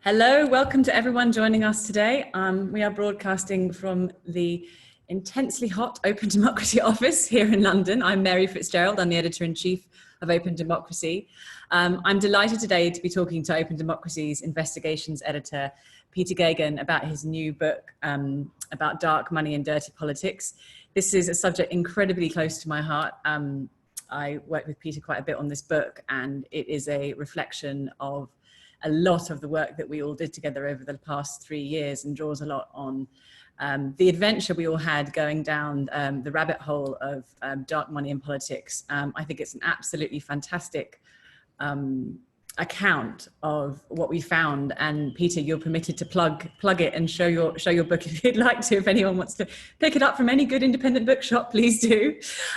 Hello, welcome to everyone joining us today. We are broadcasting from the intensely hot Open Democracy office here in London. I'm Mary Fitzgerald, I'm the editor-in-chief of Open Democracy. I'm delighted today to be talking to Open Democracy's investigations editor, Peter Geoghegan, about his new book about dark money and dirty politics. This is a subject incredibly close to my heart. I worked with Peter quite a bit on this book, and it is a reflection of a lot of the work that we all did together over the past 3 years, and draws a lot on the adventure we all had going down the rabbit hole of dark money in politics. I think it's an absolutely fantastic account of what we found, and Peter, you're permitted to plug it and show your book if you'd like to. If anyone wants to pick it up from any good independent bookshop, please do.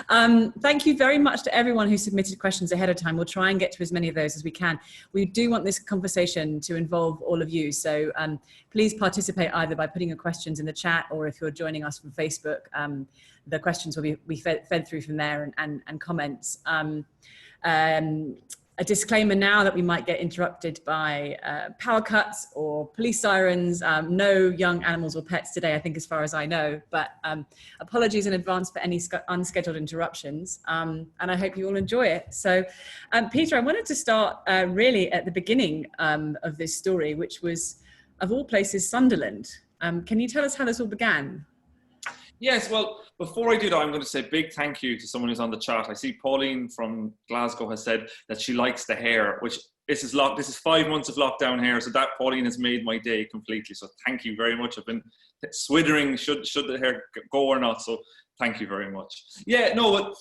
Thank you very much to everyone who submitted questions ahead of time. We'll try and get to as many of those as we can. We do want this conversation to involve all of you, so please participate either by putting your questions in the chat, or if you're joining us from Facebook, the questions will be fed through from there, and comments. A disclaimer now that we might get interrupted by power cuts or police sirens. No young animals or pets today, I think, as far as I know, but apologies in advance for any unscheduled interruptions, and I hope you all enjoy it. So, Peter, I wanted to start really at the beginning of this story, which was, of all places, Sunderland. Can you tell us how this all began? Yes, well, before I do that, I'm going to say a big thank you to someone who's on the chat. I see Pauline from Glasgow has said that she likes the hair, which this is 5 months of lockdown hair, so that, Pauline, has made my day completely. So thank you very much. I've been swithering should the hair go or not, so thank you very much. Yeah, no, but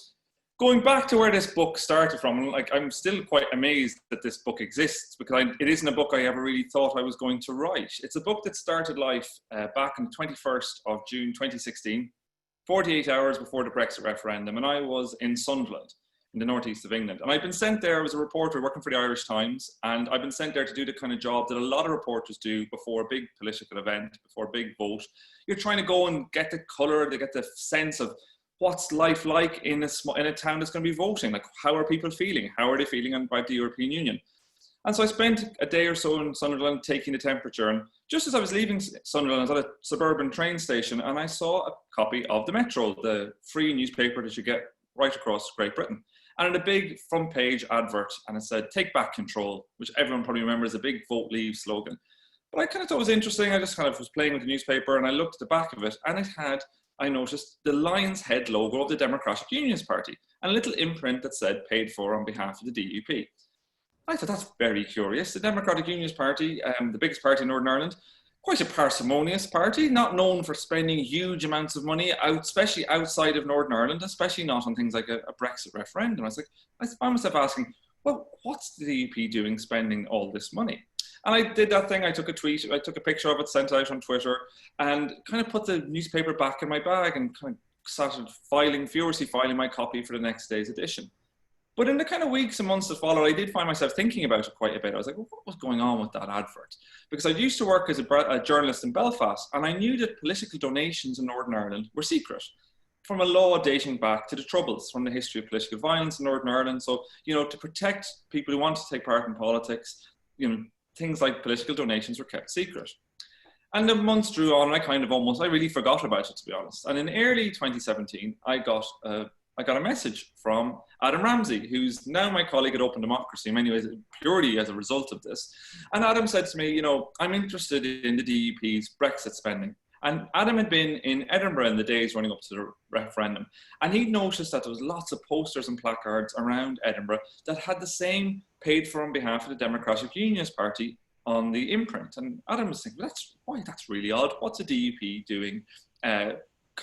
going back to where this book started from, like, I'm still quite amazed that this book exists, because it isn't a book I ever really thought I was going to write. It's a book that started life back on the 21st of June 2016, 48 hours before the Brexit referendum, and I was in Sunderland, in the northeast of England. And I've been sent there as a reporter working for the Irish Times, and I've been sent there to do the kind of job that a lot of reporters do before a big political event, before a big vote. You're trying to go and get the colour, to get the sense of what's life like in a town that's going to be voting. Like, how are people feeling? How are they feeling about the European Union? And so I spent a day or so in Sunderland taking the temperature. And just as I was leaving Sunderland, I was at a suburban train station, and I saw a copy of the Metro, the free newspaper that you get right across Great Britain. And in a big front page advert, and it said, "Take back control," which everyone probably remembers, a big vote leave slogan. But I kind of thought it was interesting. I just kind of was playing with the newspaper, and I looked at the back of it, and it had, I noticed, the lion's head logo of the Democratic Unionist Party, and a little imprint that said "paid for on behalf of the DUP." I thought, that's very curious. The Democratic Unionist Party, the biggest party in Northern Ireland, quite a parsimonious party, not known for spending huge amounts of money, especially outside of Northern Ireland, especially not on things like a Brexit referendum. I found myself asking, well, what's the DUP doing spending all this money? And I did that thing. I took a tweet, I took a picture of it, sent it out on Twitter, and kind of put the newspaper back in my bag and kind of started furiously filing my copy for the next day's edition. But in the kind of weeks and months that followed, I did find myself thinking about it quite a bit. I was like, well, what was going on with that advert? Because I used to work as a journalist in Belfast, and I knew that political donations in Northern Ireland were secret, from a law dating back to the Troubles, from the history of political violence in Northern Ireland. So, to protect people who want to take part in politics, things like political donations were kept secret. And the months drew on, and I really forgot about it, to be honest. And in early 2017, I got a message from Adam Ramsey, who's now my colleague at Open Democracy, in many ways purely as a result of this. And Adam said to me, I'm interested in the DUP's Brexit spending. And Adam had been in Edinburgh in the days running up to the referendum, and he'd noticed that there was lots of posters and placards around Edinburgh that had the same "paid for on behalf of the Democratic Unionist Party" on the imprint. And Adam was thinking, that's really odd. What's a DUP doing? Kind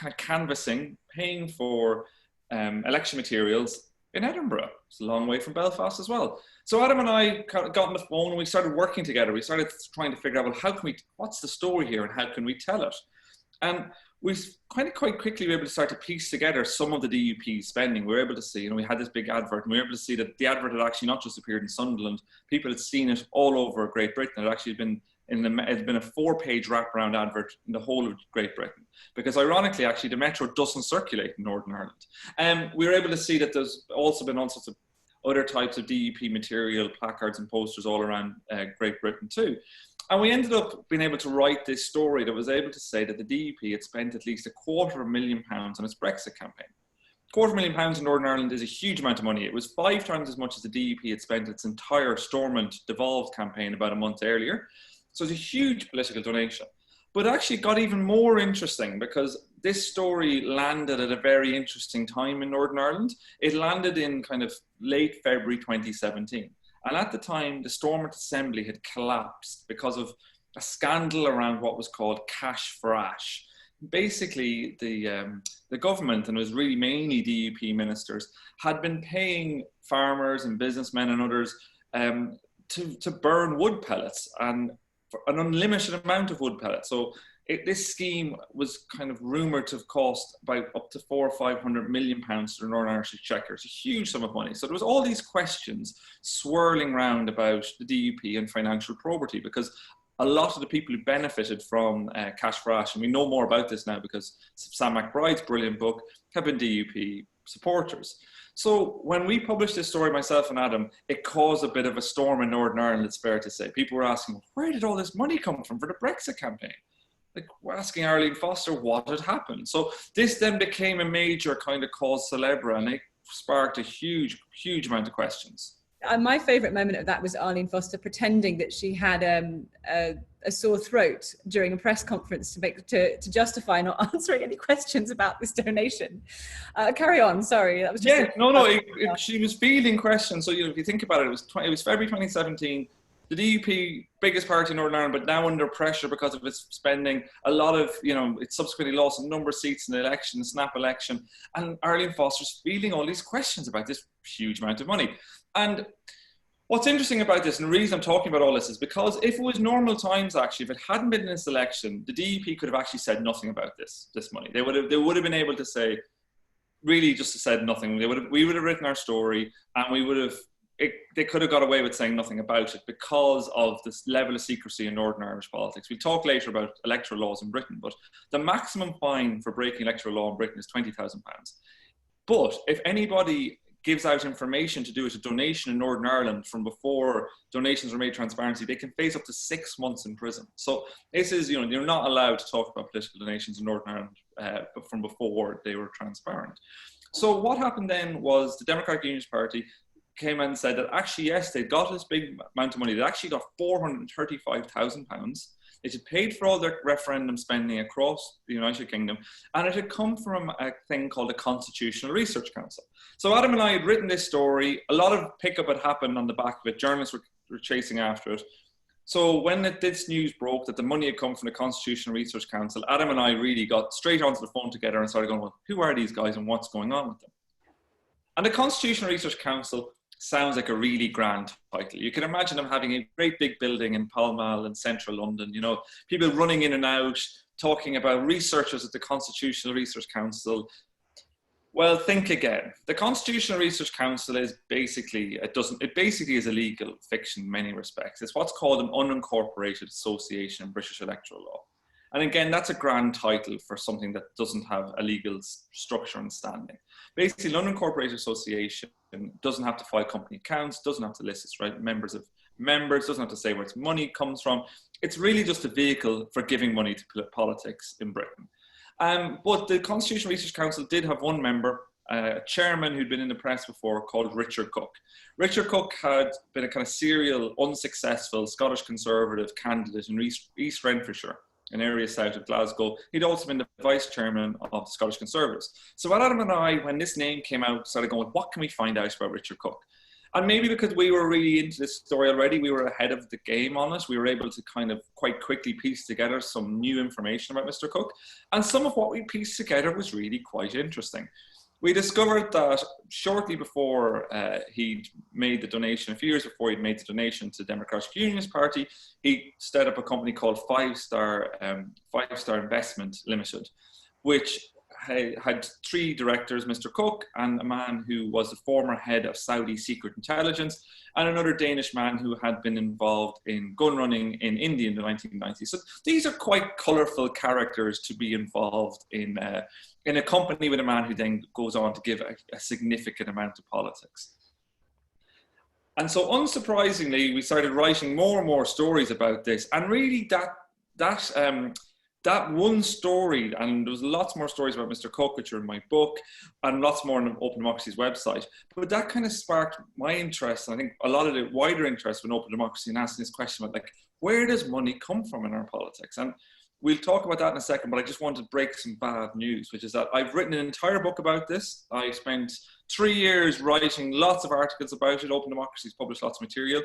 of canvassing, paying for election materials in Edinburgh. It's a long way from Belfast as well. So Adam and I got on the phone, and we started working together. We started trying to figure out, well, what's the story here, and how can we tell it? And we quite quickly were able to start to piece together some of the DUP spending. We were able to see, we had this big advert, and we were able to see that the advert had actually not just appeared in Sunderland. People had seen it all over Great Britain. It had actually been it's been a 4-page wraparound advert in the whole of Great Britain, because ironically, actually, the Metro doesn't circulate in Northern Ireland. We were able to see that there's also been all sorts of other types of DUP material, placards and posters all around Great Britain too. And we ended up being able to write this story that was able to say that the DUP had spent at least £250,000 on its Brexit campaign. £250,000 in Northern Ireland is a huge amount of money. It was 5 times as much as the DUP had spent its entire Stormont devolved campaign about a month earlier. So it's a huge political donation. But actually got even more interesting because this story landed at a very interesting time in Northern Ireland. It landed in kind of late February 2017. And at the time, the Stormont Assembly had collapsed because of a scandal around what was called cash for ash. Basically, the government, and it was really mainly DUP ministers, had been paying farmers and businessmen and others to burn wood pellets, and for an unlimited amount of wood pellets. So this scheme was kind of rumoured to have cost about up to £400 or £500 million to the Northern Irish Exchequer. It's a huge sum of money. So there was all these questions swirling around about the DUP and financial probity, because a lot of the people who benefited from cash for ash, and we know more about this now because Sam McBride's brilliant book, have been DUP supporters. So when we published this story, myself and Adam, it caused a bit of a storm in Northern Ireland, it's fair to say. People were asking, where did all this money come from for the Brexit campaign? Like, we're asking Arlene Foster what had happened. So this then became a major kind of cause célèbre, and it sparked a huge, huge amount of questions. My favourite moment of that was Arlene Foster pretending that she had a sore throat during a press conference to justify not answering any questions about this donation. Carry on, sorry. That was just she was fielding questions. So if you think about it, it was February 2017. The DUP, biggest party in Northern Ireland, but now under pressure because of its spending. A lot of, it subsequently lost a number of seats in the election, the snap election. And Arlene Foster's fielding all these questions about this huge amount of money. And what's interesting about this, and the reason I'm talking about all this, is because if it was normal times, actually, if it hadn't been in this election, the DUP could have actually said nothing about this money. They would have been able to say, really just said nothing. We would have written our story, and they could have got away with saying nothing about it because of this level of secrecy in Northern Irish politics. We'll talk later about electoral laws in Britain, but the maximum fine for breaking electoral law in Britain is £20,000. But if anybody gives out information to do with a donation in Northern Ireland from before donations were made transparency, they can face up to 6 months in prison. So this is, you're not allowed to talk about political donations in Northern Ireland from before they were transparent. So what happened then was the Democratic Unionist Party came in and said that actually, yes, they got this big amount of money. They actually got £435,000. It had paid for all their referendum spending across the United Kingdom, and it had come from a thing called the Constitutional Research Council. So Adam and I had written this story. A lot of pickup had happened on the back of it. Journalists were chasing after it. So when this news broke that the money had come from the Constitutional Research Council, Adam and I really got straight onto the phone together and started going, well, who are these guys and what's going on with them? And the Constitutional Research Council sounds like a really grand title. You can imagine them having a great big building in Pall Mall in central London, people running in and out, talking about researchers at the Constitutional Research Council. Well, think again. The Constitutional Research Council is basically, it is a legal fiction in many respects. It's what's called an unincorporated association in British electoral law. And again, that's a grand title for something that doesn't have a legal structure and standing. Basically, an unincorporated association doesn't have to file company accounts, doesn't have to list its members, doesn't have to say where its money comes from. It's really just a vehicle for giving money to politics in Britain. But the Constitutional Research Council did have one member, a chairman who'd been in the press before, called Richard Cook. Richard Cook had been a kind of serial, unsuccessful Scottish Conservative candidate in East Renfrewshire, an area south of Glasgow. He'd also been the vice chairman of the Scottish Conservatives. So Adam and I, when this name came out, started going, what can we find out about Richard Cook? And maybe because we were really into this story already, we were ahead of the game on it. We were able to kind of quite quickly piece together some new information about Mr. Cook. And some of what we pieced together was really quite interesting. We discovered that shortly before he'd made the donation, a few years before he'd made the donation to the Democratic Unionist Party, he set up a company called Five Star Investment Limited, which had 3 directors, Mr. Cook, and a man who was the former head of Saudi secret intelligence, and another Danish man who had been involved in gun running in India in the 1990s. So these are quite colourful characters to be involved in a company with a man who then goes on to give a significant amount of politics. And so unsurprisingly, we started writing more and more stories about this. And really that one story, and there was lots more stories about Mr. Koch, which are in my book, and lots more on Open Democracy's website. But that kind of sparked my interest, and I think a lot of the wider interest in Open Democracy, and asking this question about, like, where does money come from in our politics? And we'll talk about that in a second, but I just want to break some bad news, which is that I've written an entire book about this. I spent 3 years writing lots of articles about it. Open Democracy's published lots of material.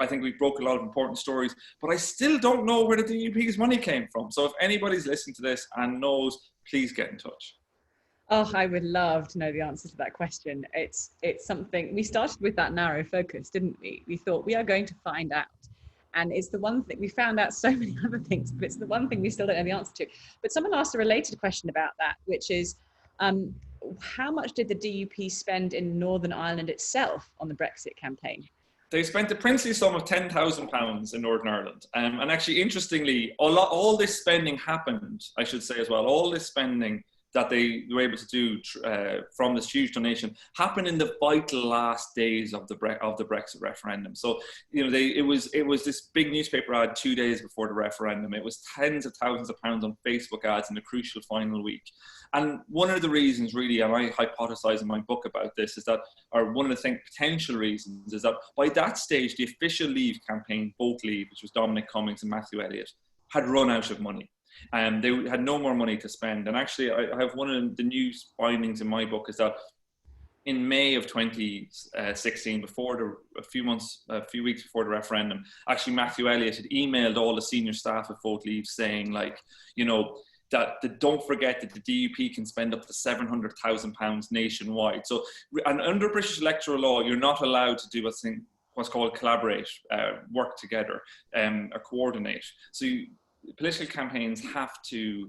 I think we've broke a lot of important stories, but I still don't know where the DUP's money came from. So if anybody's listening to this and knows, please get in touch. Oh, I would love to know the answer to that question. It's something, we started with that narrow focus, didn't we? We thought we are going to find out. And it's the one thing, we found out so many other things, but it's the one thing we still don't know the answer to. But someone asked a related question about that, which is, how much did the DUP spend in Northern Ireland itself on the Brexit campaign? They spent the princely sum of £10,000 in Northern Ireland. And actually, interestingly, all this spending happened, I should say as well, all this spending that they were able to do from this huge donation happened in the vital last days of the Brexit referendum. So, you know, it was this big newspaper ad 2 days before the referendum. It was tens of thousands of pounds on Facebook ads in the crucial final week. And one of the reasons, really, and I hypothesize in my book about this, is that, or one of the potential reasons, is that by that stage, the official Leave campaign, Vote Leave, which was Dominic Cummings and Matthew Elliott, had run out of money. And they had no more money to spend. And actually, I have one of the news findings in my book is that in May of 2016, a few weeks before the referendum, actually Matthew Elliott had emailed all the senior staff at Vote Leave saying, like, you know, that don't forget that the DUP can spend up to £700,000 nationwide. So, and under British electoral law, you're not allowed to do what's called collaborate, work together, or coordinate. So political campaigns have to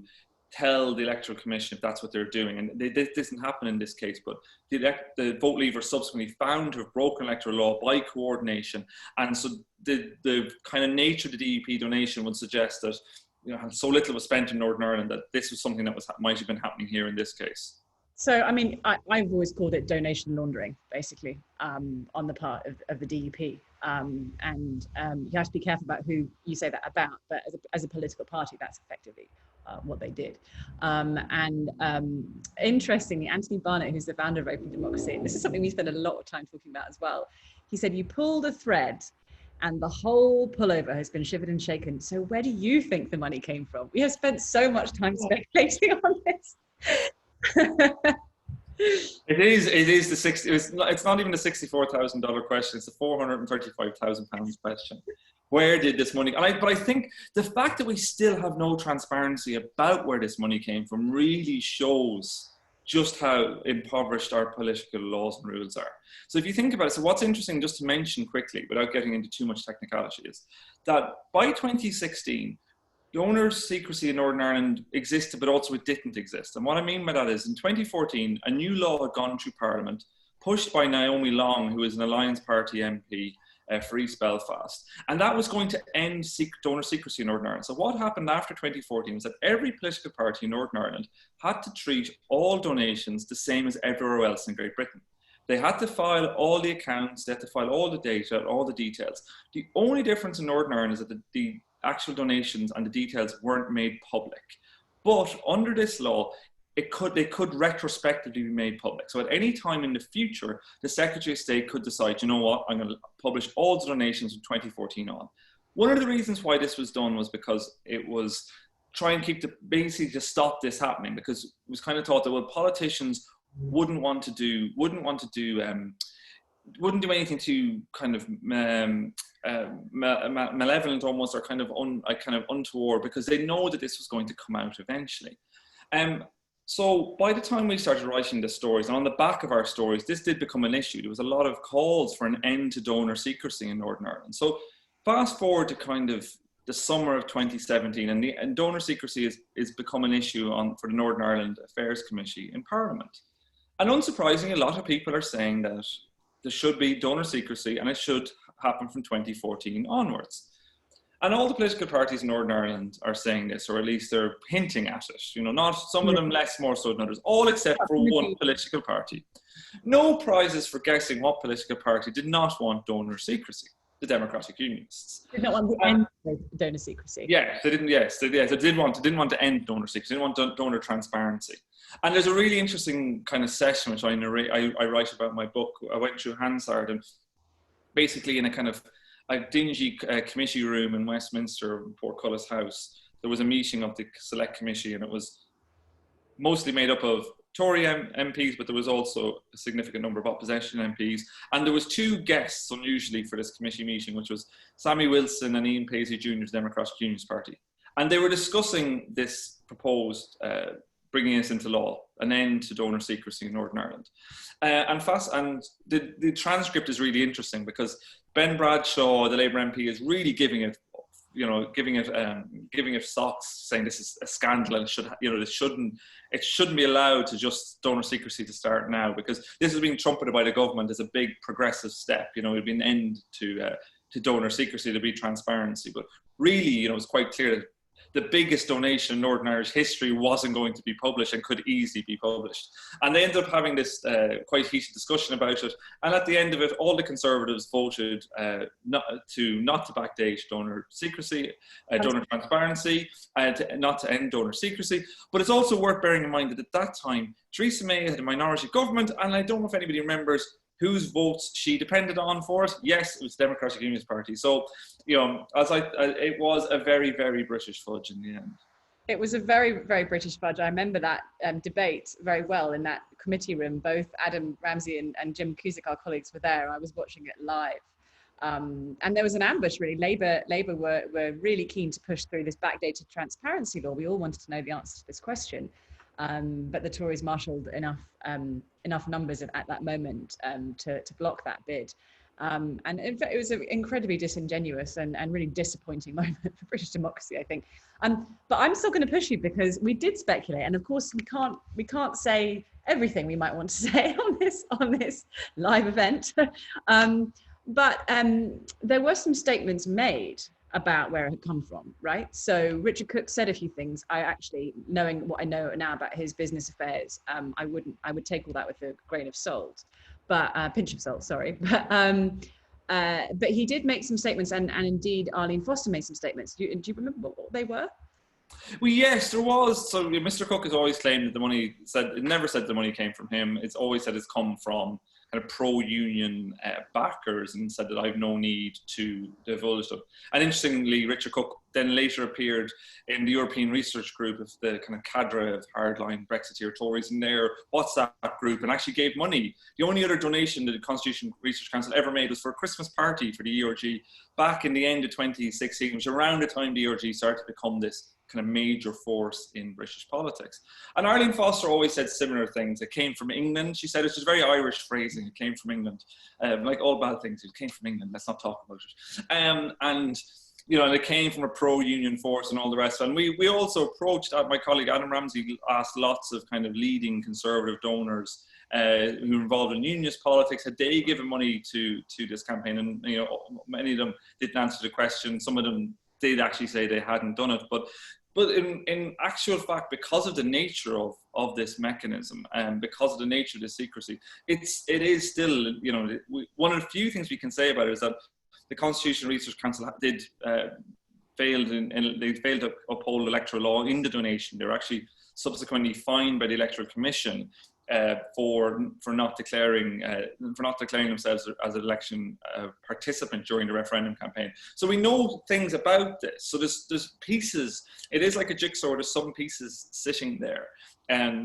tell the Electoral Commission if that's what they're doing. And this didn't happen in this case, but the Vote Leavers subsequently found to have broken electoral law by coordination. And so the kind of nature of the DUP donation would suggest that, you know, so little was spent in Northern Ireland that this was something that might have been happening here in this case. So, I mean, I've always called it donation laundering, basically, on the part of the DUP. You have to be careful about who you say that about, but as a political party, that's effectively what they did. Interestingly, Anthony Barnett, who's the founder of Open Democracy, and this is something we spend a lot of time talking about as well, he said, you pull the thread and the whole pullover has been shivered and shaken. So where do you think the money came from? We have spent so much time speculating on this. It's not even the $64,000 question, it's the £435,000 question. Where did this money, but I think the fact that we still have no transparency about where this money came from really shows just how impoverished our political laws and rules are. So if you think about it, so what's interesting, just to mention quickly, without getting into too much technicality, is that by 2016, donor secrecy in Northern Ireland existed, but also it didn't exist. And what I mean by that is, in 2014, a new law had gone through Parliament, pushed by Naomi Long, who is an Alliance Party MP for East Belfast. And that was going to end donor secrecy in Northern Ireland. So what happened after 2014 was that every political party in Northern Ireland had to treat all donations the same as everywhere else in Great Britain. They had to file all the accounts, they had to file all the data, all the details. The only difference in Northern Ireland is that the actual donations and the details weren't made public. But under this law, they could retrospectively be made public. So at any time in the future, the Secretary of State could decide, you know what, I'm going to publish all the donations from 2014 on. One of the reasons why this was done was because it was trying to basically to stop this happening, because it was kind of thought that, well, politicians wouldn't do anything too kind of malevolent almost, or kind of untoward, because they know that this was going to come out eventually. So by the time we started writing the stories, and on the back of our stories, this did become an issue. There was a lot of calls for an end to donor secrecy in Northern Ireland. So fast forward to kind of the summer of 2017, and donor secrecy is become an issue for the Northern Ireland Affairs Committee in Parliament. And unsurprisingly, a lot of people are saying that there should be donor secrecy, and it should happen from 2014 onwards. And all the political parties in Northern Ireland are saying this, or at least they're hinting at it. You know, not some of them less more so than others, all except for one political party. No prizes for guessing what political party did not want donor secrecy. The Democratic Unionists Did not want to end donor secrecy. Yeah, they didn't. Yes, they didn't want to end donor secrecy. They didn't want donor transparency. And there's a really interesting kind of session which I narrate. I write about in my book. I went through Hansard, and basically in a kind of a dingy committee room in Westminster, Portcullis House, there was a meeting of the Select Committee, and it was mostly made up of Tory MPs, but there was also a significant number of opposition MPs. And there was two guests, unusually, for this committee meeting, which was Sammy Wilson and Ian Paisley Jr.'s Democratic Unionist Party. And they were discussing this proposed bringing this into law, an end to donor secrecy in Northern Ireland. And the transcript is really interesting because Ben Bradshaw, the Labour MP, is really giving it socks, saying this is a scandal and it shouldn't be allowed to just donor secrecy to start now, because this is being trumpeted by the government as a big progressive step. It'd be an end to donor secrecy, to be transparency. But really, it's quite clear that the biggest donation in Northern Irish history wasn't going to be published and could easily be published. And they ended up having this quite heated discussion about it. And at the end of it, all the Conservatives voted not to backdate donor secrecy, donor transparency, and not to end donor secrecy. But it's also worth bearing in mind that at that time, Theresa May had a minority government, and I don't know if anybody remembers whose votes she depended on for it. Yes, it was the Democratic Unionist Party. So, it was a very, very British fudge in the end. It was a very, very British fudge. I remember that debate very well in that committee room. Both Adam Ramsey and Jim Cusick, our colleagues, were there. I was watching it live. And there was an ambush, really. Labour were really keen to push through this backdated transparency law. We all wanted to know the answer to this question. But the Tories marshalled enough numbers at that moment to block that bid. And in fact, it was an incredibly disingenuous and really disappointing moment for British democracy, I think. But I'm still going to push you, because we did speculate, and of course we can't say everything we might want to say on this live event. But there were some statements made about where it had come from, right? So Richard Cook said a few things. I actually, knowing what I know now about his business affairs, I would take all that with a grain of salt, but pinch of salt, sorry. But he did make some statements, and indeed Arlene Foster made some statements. Do you remember what they were? Well, yes, there was. So Mr. Cook has always claimed that the money never said the money came from him. It's always said it's come from kind of pro-union backers, and said that I've no need to divulge them. And interestingly, Richard Cook then later appeared in the European Research Group of the kind of cadre of hardline Brexiteer Tories in their WhatsApp group, and actually gave money. The only other donation that the Constitution Research Council ever made was for a Christmas party for the ERG back in the end of 2016, which around the time the ERG started to become this kind of major force in British politics. And Arlene Foster always said similar things. It came from England. She said it's just very Irish phrasing. It came from England. Like all bad things, it came from England. Let's not talk about it. And it came from a pro-union force and all the rest. And we also approached, my colleague Adam Ramsey asked lots of kind of leading Conservative donors who were involved in unionist politics, had they given money to this campaign? And many of them didn't answer the question. Some of them did actually say they hadn't done it, but in actual fact, because of the nature of this mechanism and because of the nature of the secrecy, it is still, one of the few things we can say about it is that the Constitution Research Council failed to uphold electoral law in the donation. They were actually subsequently fined by the Electoral Commission for not declaring themselves as an election participant during the referendum campaign. So we know things about this. So there's pieces. It is like a jigsaw. There's some pieces sitting there,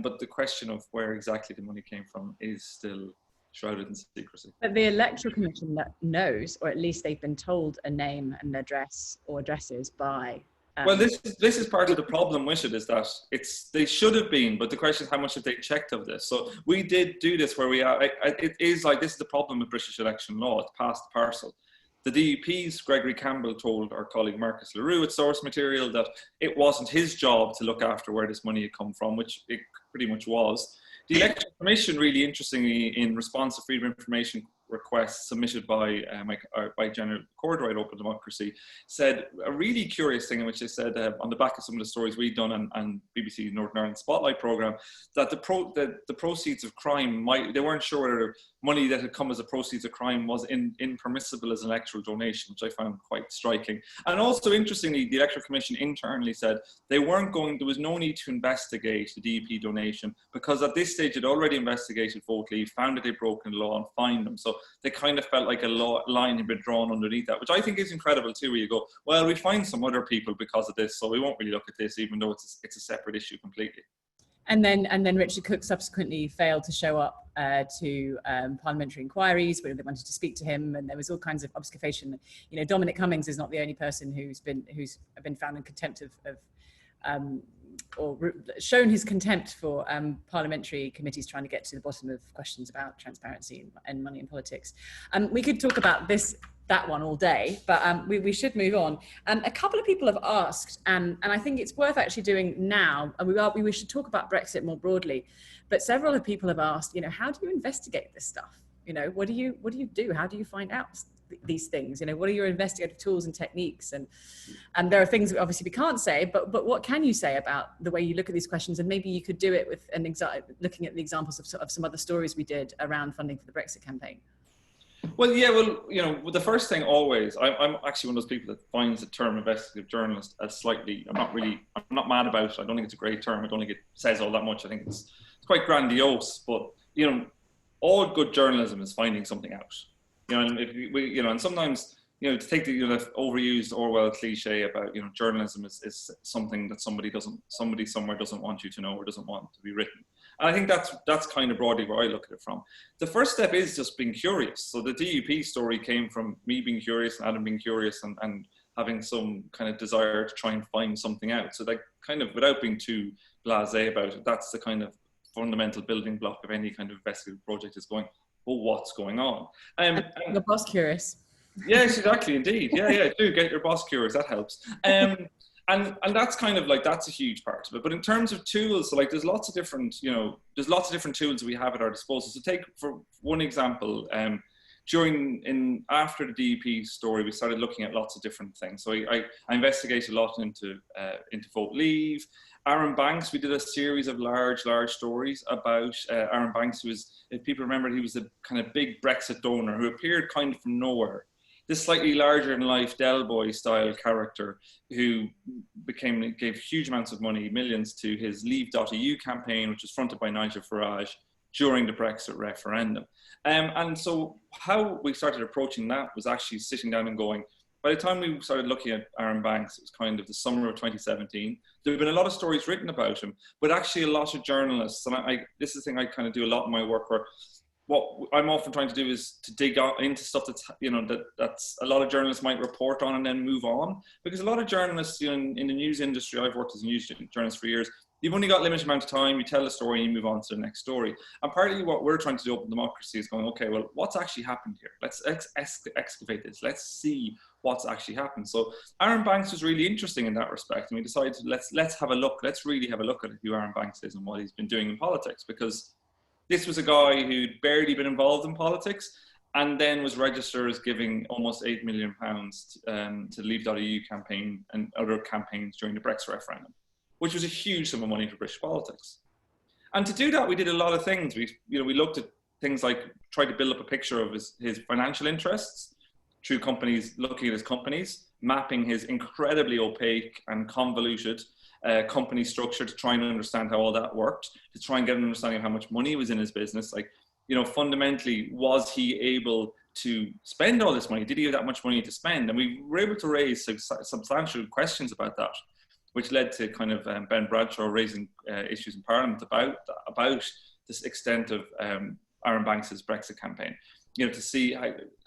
but the question of where exactly the money came from is still shrouded in secrecy. But the Electoral Commission that knows, or at least they've been told a name and address or addresses by. Well, this is part of the problem with it, is that they should have been, but the question is how much have they checked of this? So we did do this where it is like, this is the problem with British election law. It's past the parcel. The DUP's Gregory Campbell told our colleague Marcus LaRue at Source Material that it wasn't his job to look after where this money had come from, which it pretty much was. The Electoral Commission, really interestingly, in response to Freedom of Information request submitted by General Cordray at Open Democracy said a really curious thing, in which they said on the back of some of the stories we'd done and BBC Northern Ireland Spotlight programme, that the proceeds of crime they weren't sure whether money that had come as a proceeds of crime was impermissible as an electoral donation, which I found quite striking. And also, interestingly, the Electoral Commission internally said there was no need to investigate the DUP donation, because at this stage it already investigated Vote Leave, found that they'd broken the law and fined them. So they kind of felt like a line had been drawn underneath that, which I think is incredible too, where you go, well, we find some other people because of this, so we won't really look at this, even though it's a separate issue completely. And then Richard Cook subsequently failed to show up to parliamentary inquiries where they wanted to speak to him, and there was all kinds of obfuscation. You know, Dominic Cummings is not the only person who's been found in contempt or shown his contempt for parliamentary committees trying to get to the bottom of questions about transparency and money in politics. We could talk about that one all day, but we should move on. A couple of people have asked, and I think it's worth actually doing now, and we should talk about Brexit more broadly, but several of people have asked, you know, how do you investigate this stuff? You know, what do you do? How do you find out these things? You know, what are your investigative tools and techniques? And there are things that obviously we can't say, but what can you say about the way you look at these questions? And maybe you could do it with looking at the examples of some other stories we did around funding for the Brexit campaign. Well, yeah, well, you know, the first thing always, I'm actually one of those people that finds the term investigative journalist as slightly, I'm not mad about it. I don't think it's a great term. I don't think it says all that much. I think it's quite grandiose, but, you know, all good journalism is finding something out. You know, and and sometimes, you know, to take the overused Orwell cliche about, you know, journalism is something that somebody somewhere doesn't want you to know or doesn't want to be written. And I think that's kind of broadly where I look at it from. The first step is just being curious. So the DUP story came from me being curious and Adam being curious and having some kind of desire to try and find something out. So that kind of, without being too blasé about it, that's the kind of fundamental building block of any kind of investigative project, is going, well, what's going on? The boss curious. Yes, exactly, indeed. Yeah, do get your boss curious, that helps. And that's kind of like, that's a huge part of it. But in terms of tools, so like there's lots of different tools that we have at our disposal. So take, for one example, after the DUP story, we started looking at lots of different things. So I investigated a lot into Vote Leave. Aaron Banks, we did a series of large stories about Aaron Banks, who was, if people remember, he was a kind of big Brexit donor who appeared kind of from nowhere. This slightly larger than life Del Boy style character who gave huge amounts of money, millions, to his Leave.eu campaign, which was fronted by Nigel Farage during the Brexit referendum. And so how we started approaching that was actually sitting down and going, by the time we started looking at Aaron Banks, it was kind of the summer of 2017. There have been a lot of stories written about him, but actually a lot of journalists, and this is the thing I kind of do a lot in my work, where what I'm often trying to do is to dig into stuff that's, you know, that's a lot of journalists might report on and then move on. Because a lot of journalists, you know, in the news industry, I've worked as a news journalist for years, you've only got a limited amount of time, you tell a story and you move on to the next story. And partly what we're trying to do Open Democracy is going, okay, well, what's actually happened here? Let's excavate this. Let's see what's actually happened. So Aaron Banks was really interesting in that respect. And we decided, let's have a look. Let's really have a look at who Aaron Banks is and what he's been doing in politics. Because this was a guy who'd barely been involved in politics and then was registered as giving almost £8 million to the Leave.eu campaign and other campaigns during the Brexit referendum, which was a huge sum of money for British politics. And to do that, we did a lot of things. We looked at things like tried to build up a picture of his financial interests through companies, looking at his companies, mapping his incredibly opaque and convoluted company structure to try and understand how all that worked, to try and get an understanding of how much money was in his business. Like, you know, fundamentally, was he able to spend all this money? Did he have that much money to spend? And we were able to raise substantial questions about that, which led to kind of Ben Bradshaw raising issues in Parliament about this extent of Aaron Banks's Brexit campaign, you know, to see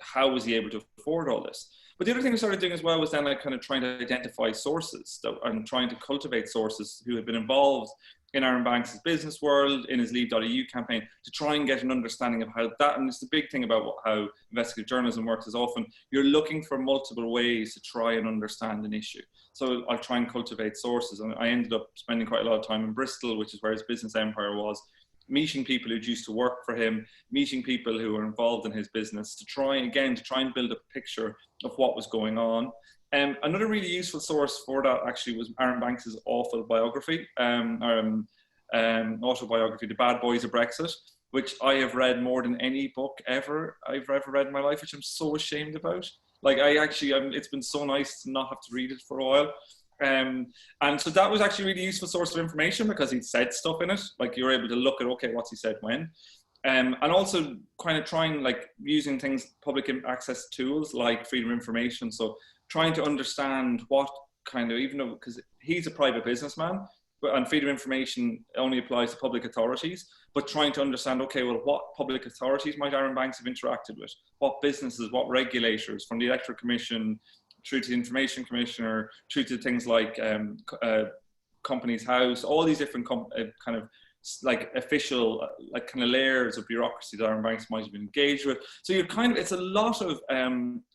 how was he able to afford all this. But the other thing we started doing as well was then like kind of trying to identify sources and trying to cultivate sources who had been involved in Aaron Banks's business world, in his Leave.eu campaign, to try and get an understanding of how that, and it's the big thing about how investigative journalism works, is often you're looking for multiple ways to try and understand an issue. So I'll try and cultivate sources. And I ended up spending quite a lot of time in Bristol, which is where his business empire was, meeting people who used to work for him, meeting people who were involved in his business to try and build a picture of what was going on. Another really useful source for that actually was Aaron Banks's autobiography, The Bad Boys of Brexit, which I have read more than any book I've ever read in my life, which I'm so ashamed about. Like it's been so nice to not have to read it for a while. And so that was actually a really useful source of information because he'd said stuff in it. Like you were able to look at, okay, what's he said when. And also kind of trying like using things, public access tools like freedom of information. So trying to understand what kind of, even though, because he's a private businessman, and freedom of information only applies to public authorities, but trying to understand, okay, well, what public authorities might Aaron Banks have interacted with? What businesses, what regulators, from the Electoral Commission through to the Information Commissioner, through to things like Companies House, all these different kind of like official, like kind of layers of bureaucracy that Aaron Banks might have been engaged with. So you're kind of, it's a lot of,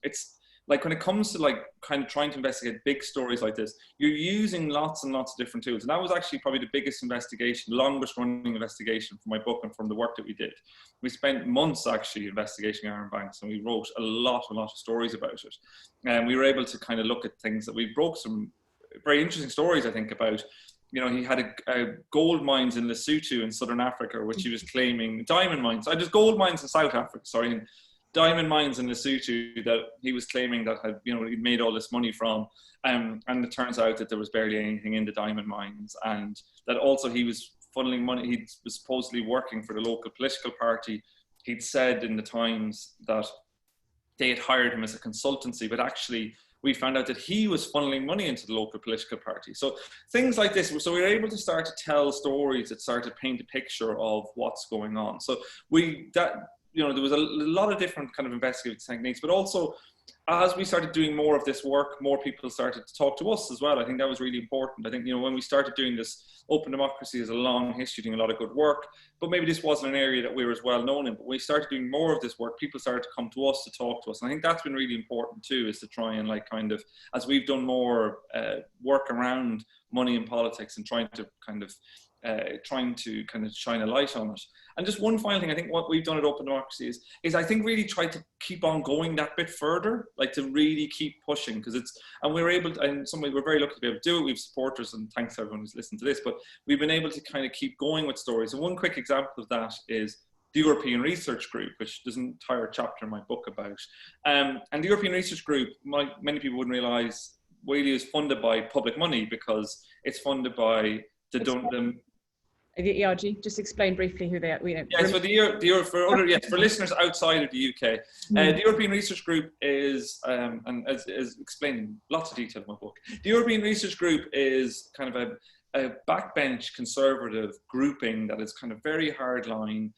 it's like when it comes to like kind of trying to investigate big stories like this, you're using lots and lots of different tools. And that was actually probably the biggest investigation, longest running investigation for my book and from the work that we did. We spent months actually investigating Aaron Banks, and we wrote a lot of stories about it. And we were able to kind of look at things that we broke some very interesting stories, I think, about, you know, he had a gold mines in Lesotho in Southern Africa, which he was claiming, diamond mines, just gold mines in South Africa, sorry, diamond mines in Lesotho that he was claiming that had, you know, he'd made all this money from, and it turns out that there was barely anything in the diamond mines, and that also he was funneling money. He was supposedly working for the local political party. He'd said in the Times that they had hired him as a consultancy, but actually we found out that he was funneling money into the local political party. So things like this, so we were able to start to tell stories that started to paint a picture of what's going on. So you know, there was a lot of different kind of investigative techniques, but also as we started doing more of this work, more people started to talk to us as well. I think that was really important. I think, you know, when we started doing this, Open Democracy has a long history doing a lot of good work, but maybe this wasn't an area that we were as well known in. But when we started doing more of this work, people started to come to us to talk to us. And I think that's been really important too, is to try and like kind of, as we've done more work around money in politics and trying to kind of shine a light on it. And just one final thing, I think what we've done at Open Democracy is I think really try to keep on going that bit further, like to really keep pushing, because and we're able to, and in some ways we're very lucky to be able to do it. We have supporters, and thanks to everyone who's listened to this, but we've been able to kind of keep going with stories. And one quick example of that is the European Research Group, which there's an entire chapter in my book about. And the European Research Group, many people wouldn't realise, really is funded by public money, because it's funded by the ERG, just explain briefly who they are. Yes, for listeners outside of the UK, the European Research Group is, and as explained in lots of detail in my book, the European Research Group is kind of a backbench conservative grouping that is kind of very hardline,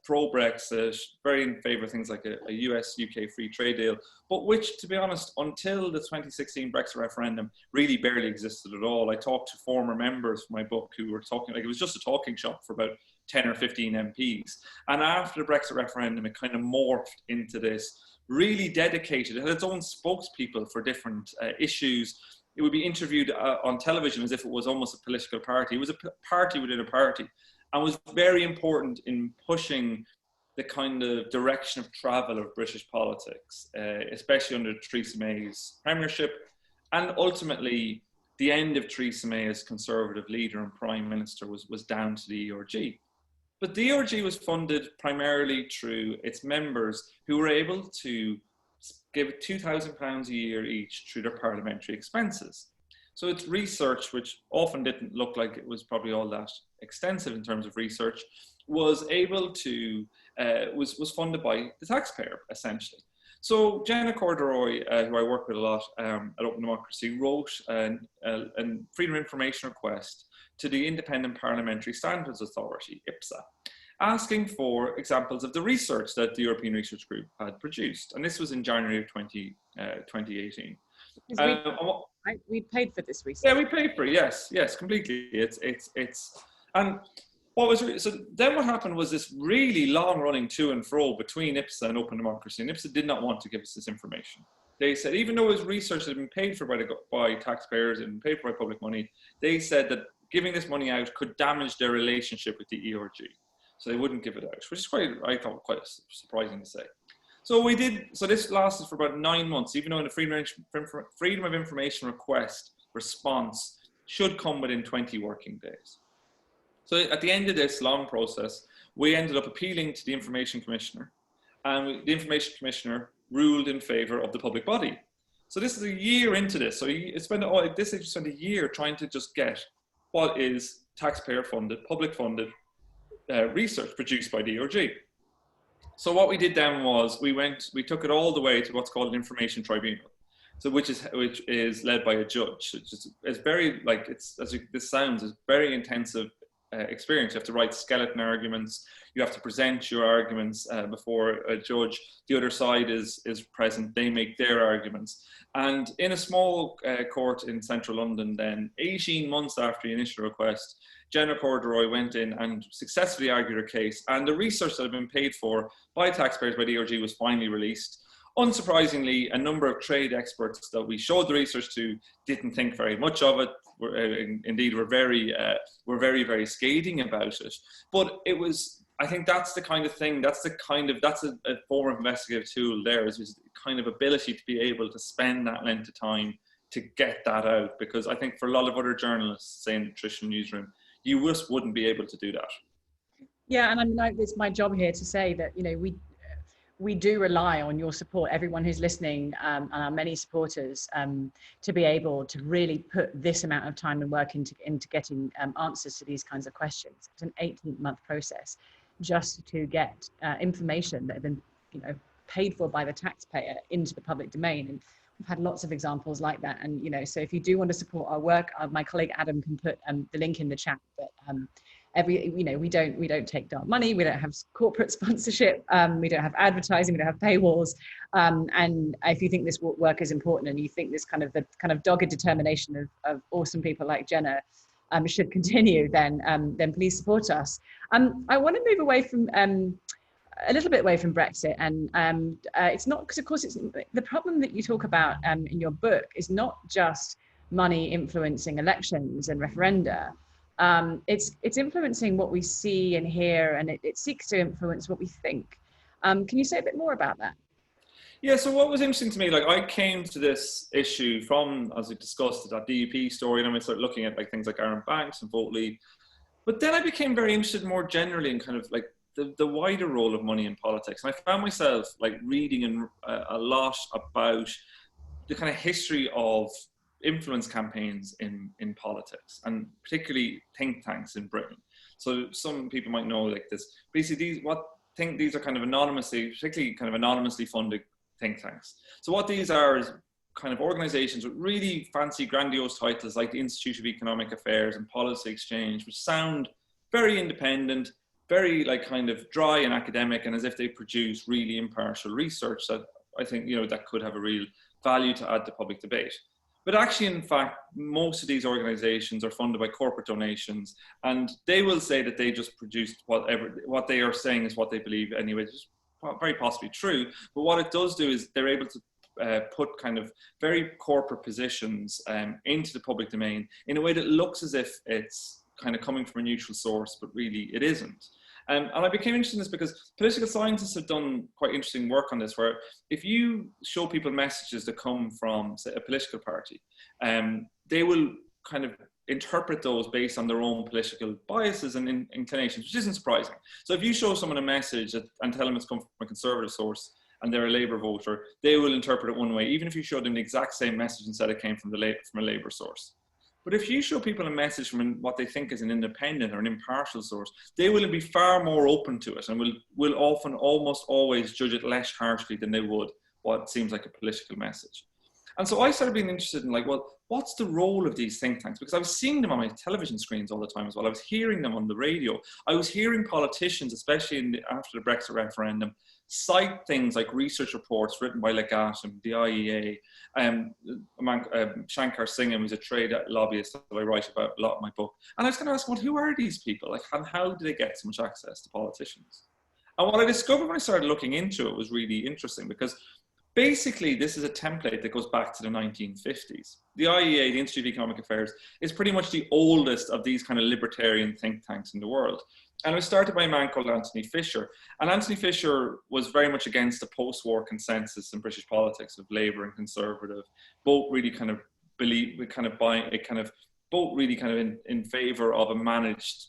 pro-Brexit, very in favour of things like a US-UK free trade deal, but which, to be honest, until the 2016 Brexit referendum, really barely existed at all. I talked to former members for my book who were talking, like it was just a talking shop for about 10 or 15 MPs. And after the Brexit referendum, it kind of morphed into this really dedicated, it had its own spokespeople for different issues. It would be interviewed on television as if it was almost a political party. It was a party within a party, and was very important in pushing the kind of direction of travel of British politics, especially under Theresa May's premiership, and ultimately the end of Theresa May as Conservative leader and Prime Minister was down to the ERG. But the ERG was funded primarily through its members, who were able to give £2,000 a year each through their parliamentary expenses. So it's research, which often didn't look like it was probably all that extensive in terms of research, was able to, was funded by the taxpayer, essentially. So Jenna Corduroy, who I work with a lot at Open Democracy, wrote a freedom of information request to the Independent Parliamentary Standards Authority, IPSA, asking for examples of the research that the European Research Group had produced. And this was in January of 2018. We paid for this research. Yeah, we paid for it, yes, completely. And so then what happened was this really long running to and fro between IPSA and Open Democracy, and IPSA did not want to give us this information. They said, even though his research had been paid for by taxpayers and paid for by public money, they said that giving this money out could damage their relationship with the ERG. So they wouldn't give it out, which is I thought quite surprising to say. So we did, so this lasted for about 9 months, even though the Freedom of Information request response should come within 20 working days. So at the end of this long process, we ended up appealing to the Information Commissioner, and the Information Commissioner ruled in favor of the public body. So this is a year into this. So he spent a year trying to just get what is taxpayer-funded, public-funded research produced by DRG. So what we did then was we took it all the way to what's called an information tribunal. So which is led by a judge. It's very, like, this sounds, it's very intensive experience. You have to write skeleton arguments. You have to present your arguments before a judge. The other side is present. They make their arguments. And in a small court in central London then, 18 months after the initial request, Jenna Corduroy went in and successfully argued her case. And the research that had been paid for by taxpayers by DRG was finally released. Unsurprisingly, a number of trade experts that we showed the research to didn't think very much of it. Indeed, were very, very scathing about it. But it was, I think that's the kind of thing, that's a form of investigative tool there, is the kind of ability to be able to spend that length of time to get that out. Because I think for a lot of other journalists, say in the traditional newsroom, you just wouldn't be able to do that. Yeah, and I mean, it's my job here to say that, you know, we do rely on your support, everyone who's listening, and our many supporters, to be able to really put this amount of time and work into getting answers to these kinds of questions. It's an 18-month process just to get information that had been, you know, paid for by the taxpayer into the public domain. And we've had lots of examples like that. And, you know, so if you do want to support our work, my colleague Adam can put the link in the chat. But we don't take dark money, we don't have corporate sponsorship, we don't have advertising, we don't have paywalls, and if you think this work is important and you think this kind of dogged determination of awesome people like Jenna should continue, then please support us. I want to move away from a little bit away from Brexit, and it's not, because of course it's the problem that you talk about in your book is not just money influencing elections and referenda. It's influencing what we see and hear, and it seeks to influence what we think. Can you say a bit more about that? Yeah, so what was interesting to me, like I came to this issue from, as we discussed, that DUP story, and then we started looking at like things like Aaron Banks and Vote Leave. But then I became very interested more generally in kind of like the wider role of money in politics. And I found myself like reading a lot about the kind of history of influence campaigns in politics, and particularly think tanks in Britain. So some people might know like this. Basically, these are kind of particularly kind of anonymously funded think tanks. So what these are is kind of organizations with really fancy, grandiose titles like the Institute of Economic Affairs and Policy Exchange, which sound very independent, very like kind of dry and academic, and as if they produce really impartial research that I think, you know, that could have a real value to add to public debate. But actually, in fact, most of these organizations are funded by corporate donations, and they will say that they just produced what they are saying is what they believe anyway. It's very possibly true, but what it does do is they're able to put kind of very corporate positions into the public domain in a way that looks as if it's kind of coming from a neutral source, but really it isn't. And I became interested in this because political scientists have done quite interesting work on this, where if you show people messages that come from, say, a political party, they will kind of interpret those based on their own political biases and inclinations, which isn't surprising. So if you show someone a message and tell them it's come from a conservative source and they're a Labour voter, they will interpret it one way, even if you show them the exact same message and said it came from a Labour source. But if you show people a message from what they think is an independent or an impartial source, they will be far more open to it and will often almost always judge it less harshly than they would what seems like a political message. And so I started being interested in like, well, what's the role of these think tanks? Because I was seeing them on my television screens all the time as well. I was hearing them on the radio. I was hearing politicians, especially after the Brexit referendum, cite things like research reports written by Legatum, the IEA, Shankar Singham, who's a trade lobbyist that I write about a lot in my book. And I was going to ask, well, who are these people? Like, and how do they get so much access to politicians? And what I discovered when I started looking into it was really interesting, because basically, this is a template that goes back to the 1950s. The IEA, the Institute of Economic Affairs, is pretty much the oldest of these kind of libertarian think tanks in the world. And it was started by a man called Anthony Fisher. And Anthony Fisher was very much against the post-war consensus in British politics of Labour and Conservative, both really kind of both really kind of in favour of a managed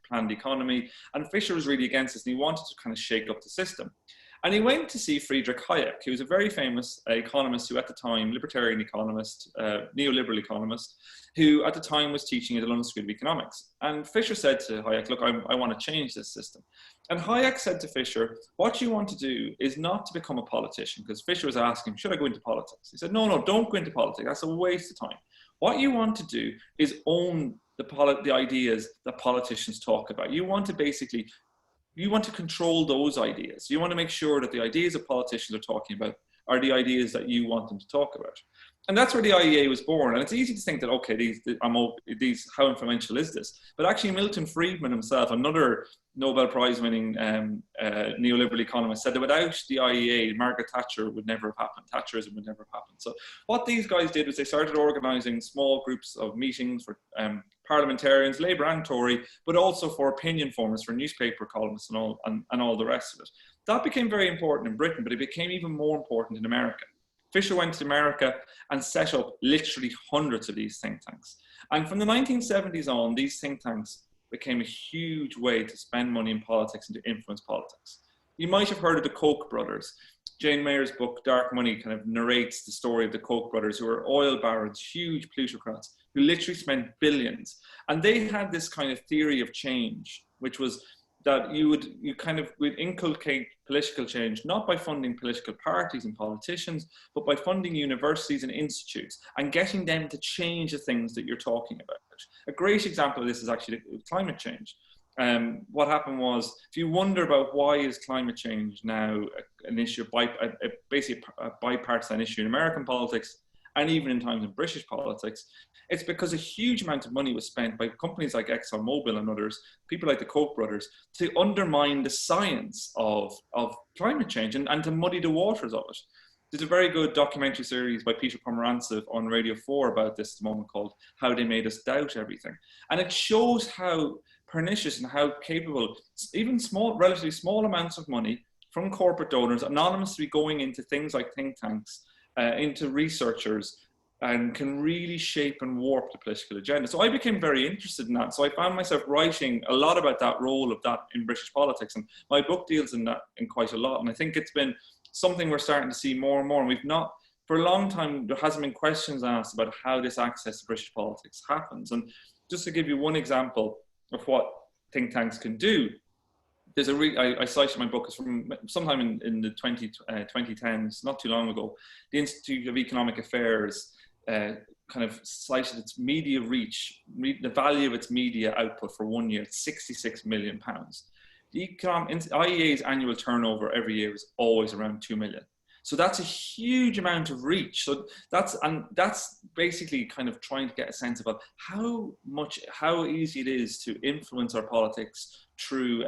planned economy. And Fisher was really against this, and he wanted to kind of shake up the system. And he went to see Friedrich Hayek, who was a very famous economist who at the time, libertarian economist, neoliberal economist, who at the time was teaching at the London School of Economics. And Fisher said to Hayek, look, I want to change this system. And Hayek said to Fisher, what you want to do is not to become a politician, because Fisher was asking, should I go into politics? He said, no, don't go into politics. That's a waste of time. What you want to do is own the ideas that politicians talk about. You want to control those ideas. You want to make sure that the ideas that politicians are talking about are the ideas that you want them to talk about. And that's where the IEA was born. And it's easy to think that, okay, how influential is this? But actually Milton Friedman himself, another Nobel Prize winning neoliberal economist, said that without the IEA, Margaret Thatcher would never have happened. Thatcherism would never have happened. So what these guys did was they started organizing small groups of meetings for parliamentarians, Labour and Tory, but also for opinion formers, for newspaper columnists and all the rest of it. That became very important in Britain, but it became even more important in America. Fisher went to America and set up literally hundreds of these think tanks. And from the 1970s on, these think tanks became a huge way to spend money in politics and to influence politics. You might have heard of the Koch brothers. Jane Mayer's book, Dark Money, kind of narrates the story of the Koch brothers, who were oil barons, huge plutocrats, who literally spent billions. And they had this kind of theory of change, which was that you would inculcate political change, not by funding political parties and politicians, but by funding universities and institutes and getting them to change the things that you're talking about. A great example of this is actually climate change. What happened was, if you wonder about why is climate change now an issue, basically a bipartisan issue in American politics, and even in times in British politics, it's because a huge amount of money was spent by companies like ExxonMobil and others, people like the Koch brothers, to undermine the science of climate change and to muddy the waters of it. There's a very good documentary series by Peter Pomerantsev on Radio 4 about this at the moment called How They Made Us Doubt Everything. And it shows how pernicious and how capable, even relatively small amounts of money from corporate donors anonymously going into things like think tanks, into researchers, and can really shape and warp the political agenda. So I became very interested in that. So I found myself writing a lot about that role of that in British politics. And my book deals in that in quite a lot. And I think it's been something we're starting to see more and more. And we've not, for a long time, there hasn't been questions asked about how this access to British politics happens. And just to give you one example of what think tanks can do, there's I cited my book, it's from sometime in the 2010s, not too long ago. The Institute of Economic Affairs kind of cited its media reach, the value of its media output for 1 year, £66 million. The IEA's annual turnover every year is always around 2 million. So that's a huge amount of reach. So that's basically kind of trying to get a sense about how easy it is to influence our politics through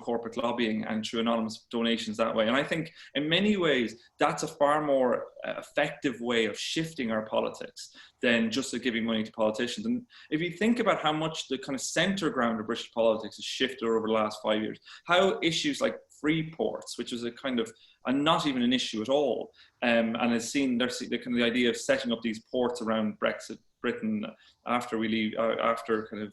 corporate lobbying and through anonymous donations that way. And I think in many ways, that's a far more effective way of shifting our politics than just giving money to politicians. And if you think about how much the kind of center ground of British politics has shifted over the last 5 years, how issues like free ports, which was not even an issue at all, and has seen the idea of setting up these ports around Britain after we leave, after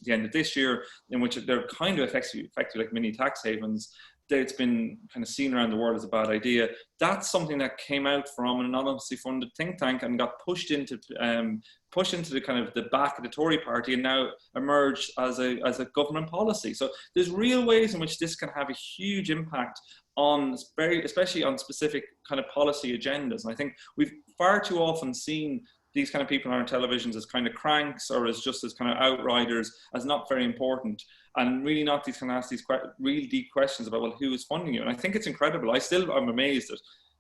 the end of this year, in which they're kind of effectively like mini tax havens. It's been kind of seen around the world as a bad idea. That's something that came out from an anonymously funded think tank and got pushed into the kind of the back of the Tory party, and now emerged as a government policy. So there's real ways in which this can have a huge impact especially on specific kind of policy agendas. And I think we've far too often seen these kind of people on our televisions as kind of cranks or as just as kind of outriders, as not very important, and really not these kind of ask these real deep questions about, well, who is funding you? And I think it's incredible. I'm amazed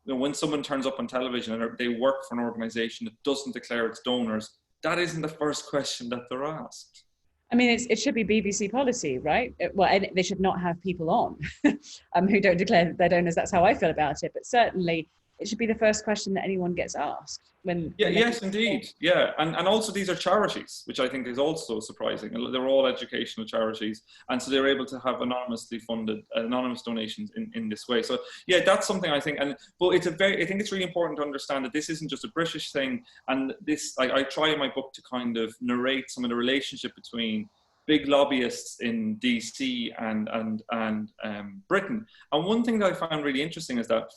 that when someone turns up on television and they work for an organization that doesn't declare its donors, that isn't the first question that they're asked. I mean, it should be BBC policy, right? And they should not have people on who don't declare their donors. That's how I feel about it. But certainly, it should be the first question that anyone gets asked when. Yeah, yes, indeed. Yeah, and also these are charities, which I think is also surprising. They're all educational charities, and so they're able to have anonymously funded, anonymous donations in this way. So yeah, that's something I think, but I think it's really important to understand that this isn't just a British thing, and this, I try in my book to kind of narrate some of the relationship between big lobbyists in DC and Britain. And one thing that I found really interesting is that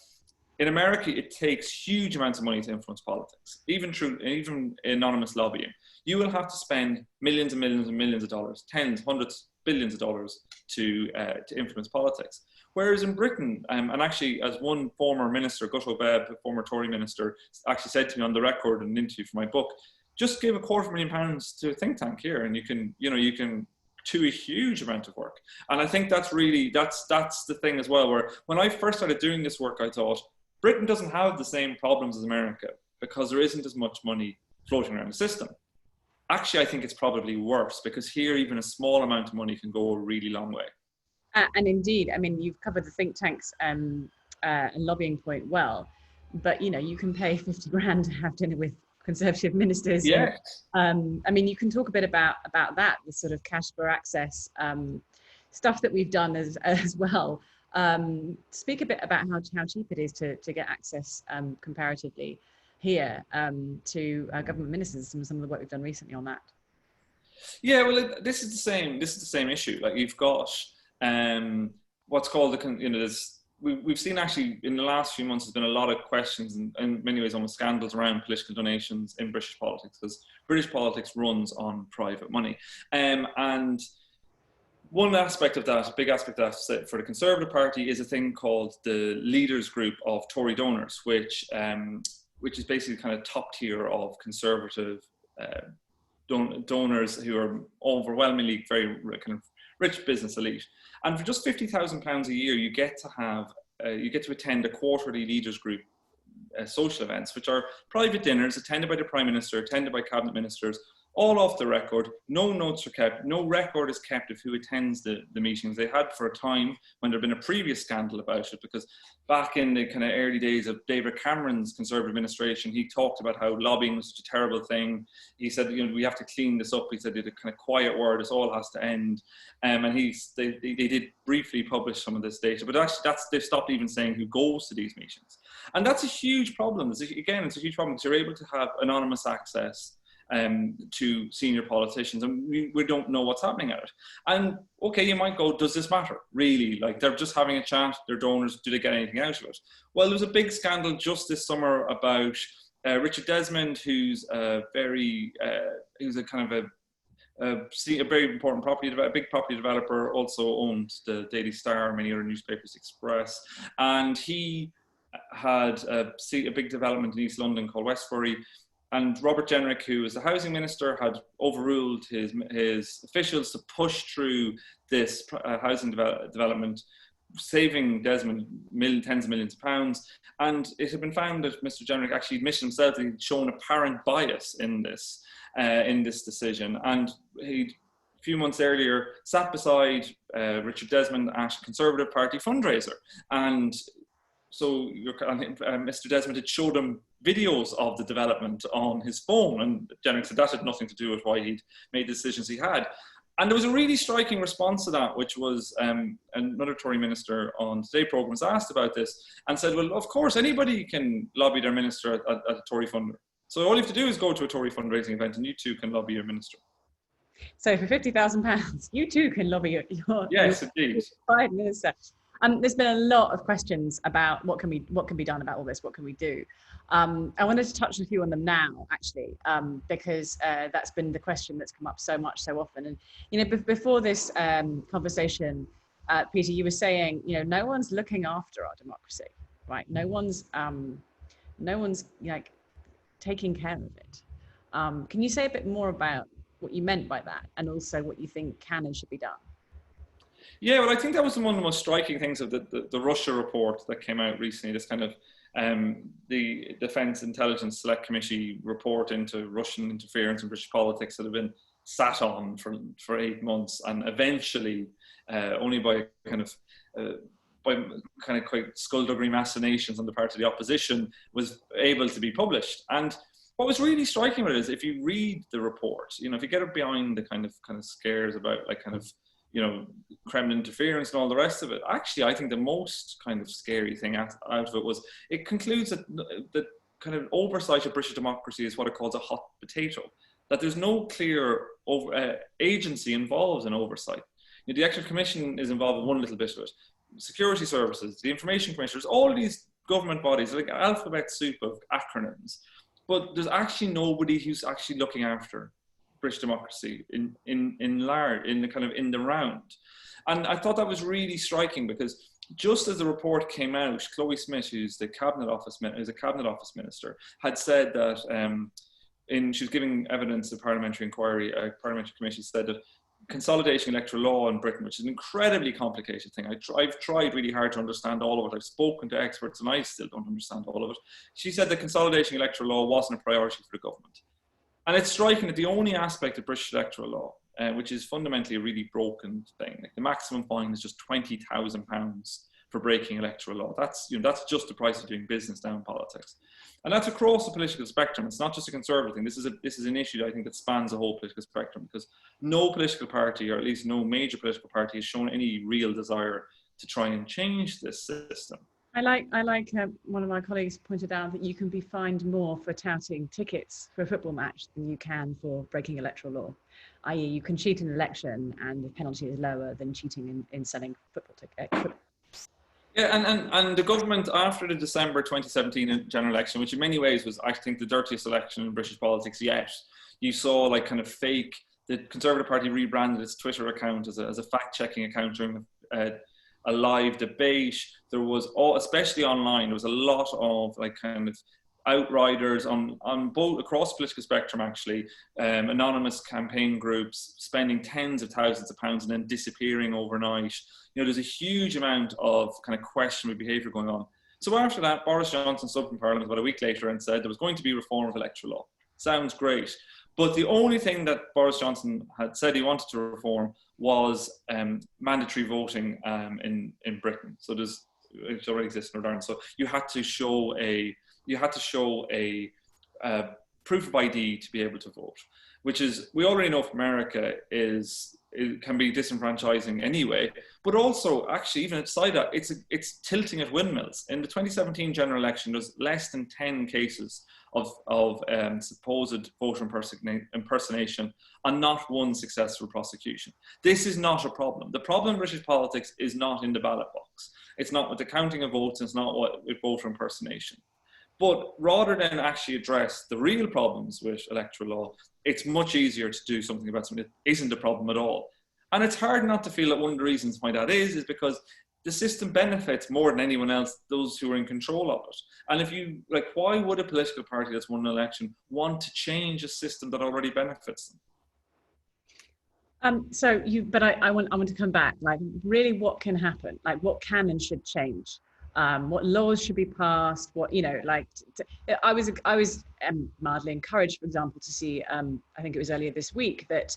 in America, it takes huge amounts of money to influence politics, even anonymous lobbying. You will have to spend millions and millions and millions of dollars, tens, hundreds, billions of dollars to influence politics. Whereas in Britain, and actually as one former minister, Koch Brothers, a former Tory minister, actually said to me on the record in an interview for my book, just give £250,000 to a think tank here and you can do a huge amount of work. And I think that's the thing as well, where when I first started doing this work, I thought, Britain doesn't have the same problems as America because there isn't as much money floating around the system. Actually, I think it's probably worse because here, even a small amount of money can go a really long way. And indeed, I mean, you've covered the think tanks and lobbying point well, but you can pay 50 grand to have dinner with Conservative ministers. Yeah. I mean, you can talk a bit about that, the sort of cash for access stuff that we've done as well. Speak a bit about how cheap it is to get access comparatively here to government ministers and some of the work we've done recently on that. Yeah, well, this is the same issue. Like you've got what's called we've seen actually in the last few months there's been a lot of questions and in many ways almost scandals around political donations in British politics because British politics runs on private money, and one aspect of that, a big aspect of that for the Conservative Party is a thing called the Leaders Group of Tory Donors, which is basically kind of top tier of Conservative donors who are overwhelmingly very kind of rich business elite. And for just £50,000 a year, you get to attend a quarterly Leaders Group social events, which are private dinners attended by the Prime Minister, attended by cabinet ministers, all off the record. No notes are kept. No record is kept of who attends the meetings. They had for a time when there had been a previous scandal about it, because back in the kind of early days of David Cameron's Conservative administration, he talked about how lobbying was such a terrible thing. He said, we have to clean this up. He said, the kind of quiet word, this all has to end. And they did briefly publish some of this data, but actually they've stopped even saying who goes to these meetings. And that's a huge problem. It's a huge problem because you're able to have anonymous access to senior politicians, and we don't know what's happening at it. And okay, you might go, does this matter? Really? Like, they're just having a chat, they're donors, do they get anything out of it? Well, there was a big scandal just this summer about Richard Desmond, who's a kind of a very important big property developer, also owned the Daily Star, many other newspapers, Express, and he had a big development in East London called Westbury. And Robert Jenrick, who was the housing minister, had overruled his officials to push through this housing development, saving Desmond tens of millions of pounds. And it had been found that Mr. Jenrick actually admitted himself that he'd shown apparent bias in this decision. And he, a few months earlier, sat beside Richard Desmond at a Conservative Party fundraiser. And so Mr. Desmond had showed him videos of the development on his phone, and Jenrick said that had nothing to do with why he'd made the decisions he had. And there was a really striking response to that, which was another Tory minister on the Today programme was asked about this and said, well, of course, anybody can lobby their minister at a Tory funder. So all you have to do is go to a Tory fundraising event and you too can lobby your minister. So for £50,000, you too can lobby your indeed. Prime Minister. There's been a lot of questions about what can be done about all this, what can we do? I wanted to touch on a few on them now, actually, because that's been the question that's come up so often. And before this conversation, Peter, you were saying, no one's looking after our democracy, right? No one's like taking care of it. Can you say a bit more about what you meant by that, and also what you think can and should be done? Yeah, well, I think that was one of the most striking things of the Russia report that came out recently, this kind of the Defence Intelligence Select Committee report into Russian interference in British politics that have been sat on for 8 months, and eventually, only by kind of by kind of quite skullduggery machinations on the part of the opposition, was able to be published. And what was really striking with it is, if you read the report, you know, if you get behind the kind of scares about like kind of, you know, Kremlin interference and all the rest of it, actually, I think the most kind of scary thing out of it was it concludes that the kind of oversight of British democracy is what it calls a hot potato, that there's no clear agency involved in oversight. You know, the Executive Commission is involved in one little bit of it. Security Services, the Information Commissioners, all these government bodies, like alphabet soup of acronyms. But there's actually nobody who's actually looking after British democracy in the round. And I thought that was really striking, because just as the report came out, Chloe Smith, who's a cabinet office minister, had said that she was giving evidence of parliamentary inquiry, a parliamentary committee said that consolidating electoral law in Britain, which is an incredibly complicated thing. I've tried really hard to understand all of it. I've spoken to experts and I still don't understand all of it. She said that consolidating electoral law wasn't a priority for the government. And it's striking that the only aspect of British electoral law, which is fundamentally a really broken thing, like the maximum fine is just £20,000 for breaking electoral law. That's, you know, that's just the price of doing business now in politics. And that's across the political spectrum. It's not just a Conservative thing. This is an issue that I think that spans the whole political spectrum, because no political party, or at least no major political party, has shown any real desire to try and change this system. I like one of my colleagues pointed out that you can be fined more for touting tickets for a football match than you can for breaking electoral law, i.e. you can cheat in an election and the penalty is lower than cheating in selling football tickets. Yeah, and the government, after the December 2017 general election, which in many ways was, I think, the dirtiest election in British politics yet, you saw like kind of fake, the Conservative Party rebranded its Twitter account as a fact-checking account during a live debate. There was, especially online, there was a lot of like kind of outriders on both across the political spectrum, actually, anonymous campaign groups spending tens of thousands of pounds and then disappearing overnight. You know, there's a huge amount of kind of questionable behaviour going on. So after that, Boris Johnson stood up in Parliament about a week later and said there was going to be reform of electoral law. Sounds great. But the only thing that Boris Johnson had said he wanted to reform was mandatory voting in Britain. So it already exists in Northern Ireland. So you had to show a proof of ID to be able to vote, which is, we already know from America, it can be disenfranchising anyway, but also actually even outside that, it's tilting at windmills. In the 2017 general election, there's less than 10 cases of supposed voter impersonation and not one successful prosecution. This is not a problem. The problem in British politics is not in the ballot box. It's not with the counting of votes, it's not with voter impersonation. But rather than actually address the real problems with electoral law, it's much easier to do something about something that isn't a problem at all. And it's hard not to feel that one of the reasons why that is because the system benefits more than anyone else those who are in control of it. And if you, like, why would a political party that's won an election want to change a system that already benefits them? I want to come back, like, really what can happen? Like, what can and should change? What laws should be passed? What, you know, like, I was mildly encouraged, for example, to see, I think it was earlier this week, that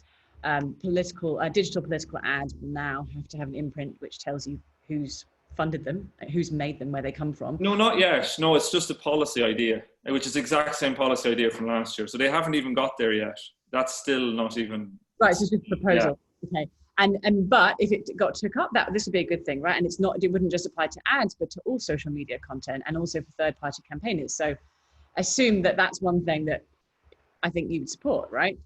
digital political ads will now have to have an imprint which tells you who's funded them, who's made them, where they come from. No, not yet. No, it's just a policy idea, which is the exact same policy idea from last year. So they haven't even got there yet. That's still not even... Right, so it's just a proposal. Yeah. Okay. But if it got took up, this would be a good thing, right? And it wouldn't just apply to ads, but to all social media content and also for third-party campaigners. So assume that that's one thing that I think you would support, right?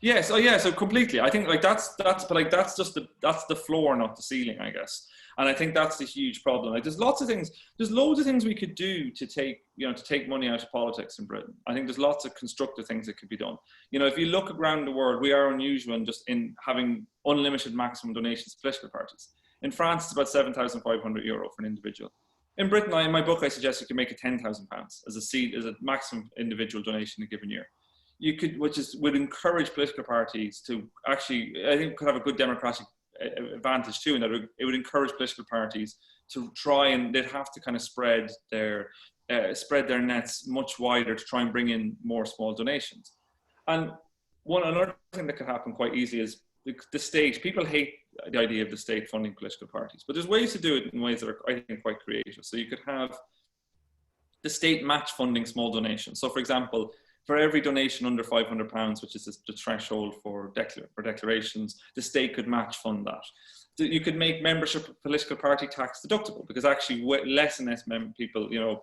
Yes. Oh, yeah. So completely. I think that's the floor, not the ceiling, I guess. And I think that's the huge problem. Like, there's loads of things we could do to take money out of politics in Britain. I think there's lots of constructive things that could be done. You know, if you look around the world, we are unusual in having unlimited maximum donations to political parties. In France, it's about €7,500 for an individual. In Britain, in my book, I suggest you can make it £10,000 as a maximum individual donation in a given year. You could, would encourage political parties to actually, I think, could have a good democratic advantage too, in that it would encourage political parties to try, and they'd have to kind of spread their nets much wider to try and bring in more small donations. And another thing that could happen quite easily is the state. People hate the idea of the state funding political parties. But there's ways to do it in ways that are, I think, quite creative. So you could have the state match funding small donations. So for example, for every donation under £500, which is the threshold for declarations, the state could match fund that. You could make membership of political party tax deductible, because actually less and less people, you know,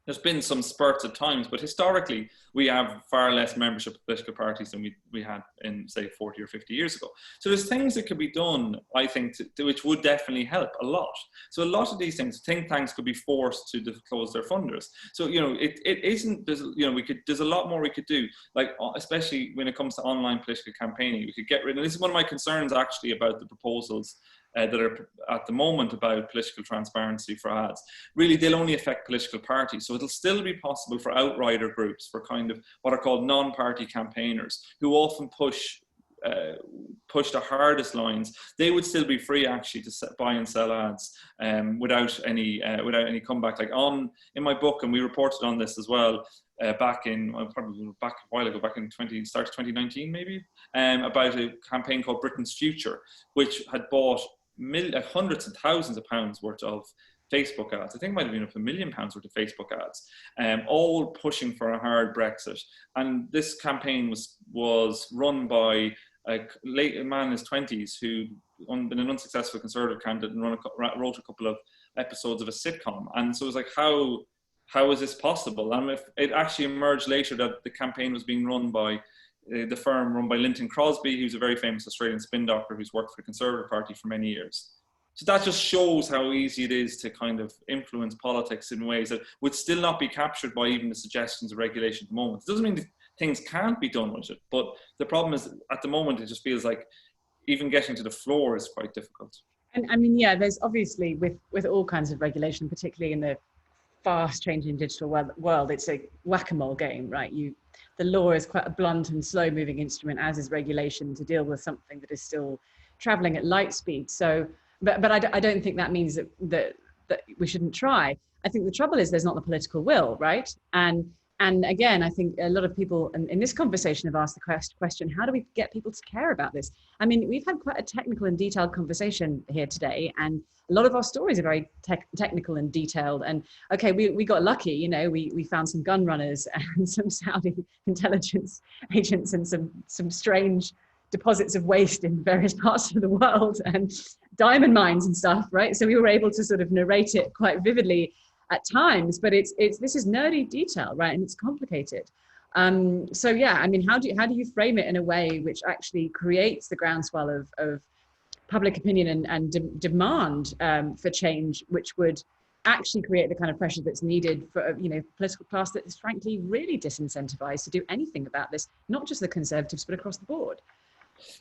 there's been some spurts at times, but historically we have far less membership of political parties than we had in, say, 40 or 50 years ago. So there's things that could be done, I think, which would definitely help a lot. So a lot of these things, think tanks could be forced to disclose their funders. So, you know, it isn't, there's, you know, there's a lot more we could do, like, especially when it comes to online political campaigning. We could get rid of, and this is one of my concerns actually about the proposals that are at the moment about political transparency for ads. Really, they'll only affect political parties. So it'll still be possible for outrider groups, for kind of what are called non-party campaigners, who often push the hardest lines. They would still be free actually to buy and sell ads without any comeback. Like in my book, and we reported on this as well, back a while ago, back in start of 2019 maybe, about a campaign called Britain's Future, which had bought hundreds and thousands of pounds worth of Facebook ads. I think it might have been up to £1 million worth of Facebook ads, all pushing for a hard Brexit. And this campaign was run by a man in his 20s who been an unsuccessful Conservative candidate and wrote a couple of episodes of a sitcom. And so it was like, how is this possible? And if it actually emerged later that the campaign was being run by the firm run by Linton Crosby, who's a very famous Australian spin doctor who's worked for the Conservative Party for many years. So that just shows how easy it is to kind of influence politics in ways that would still not be captured by even the suggestions of regulation at the moment. It doesn't mean that things can't be done with it, but the problem is at the moment it just feels like even getting to the floor is quite difficult. And I mean, yeah, there's obviously with all kinds of regulation, particularly in the fast changing digital world, it's a whack-a-mole game, right? The law is quite a blunt and slow moving instrument, as is regulation, to deal with something that is still traveling at light speed. So, but I don't think that means that we shouldn't try. I think the trouble is there's not the political will, right? And again, I think a lot of people in this conversation have asked the question, how do we get people to care about this? I mean, we've had quite a technical and detailed conversation here today, and a lot of our stories are very technical and detailed. And okay, we got lucky, you know, we found some gun runners and some Saudi intelligence agents and some strange deposits of waste in various parts of the world and diamond mines and stuff, right? So we were able to sort of narrate it quite vividly at times, but this is nerdy detail, right? And it's complicated. So yeah, I mean, how do you frame it in a way which actually creates the groundswell of public opinion and demand for change, which would actually create the kind of pressure that's needed for a political class that is frankly really disincentivized to do anything about this, not just the Conservatives, but across the board.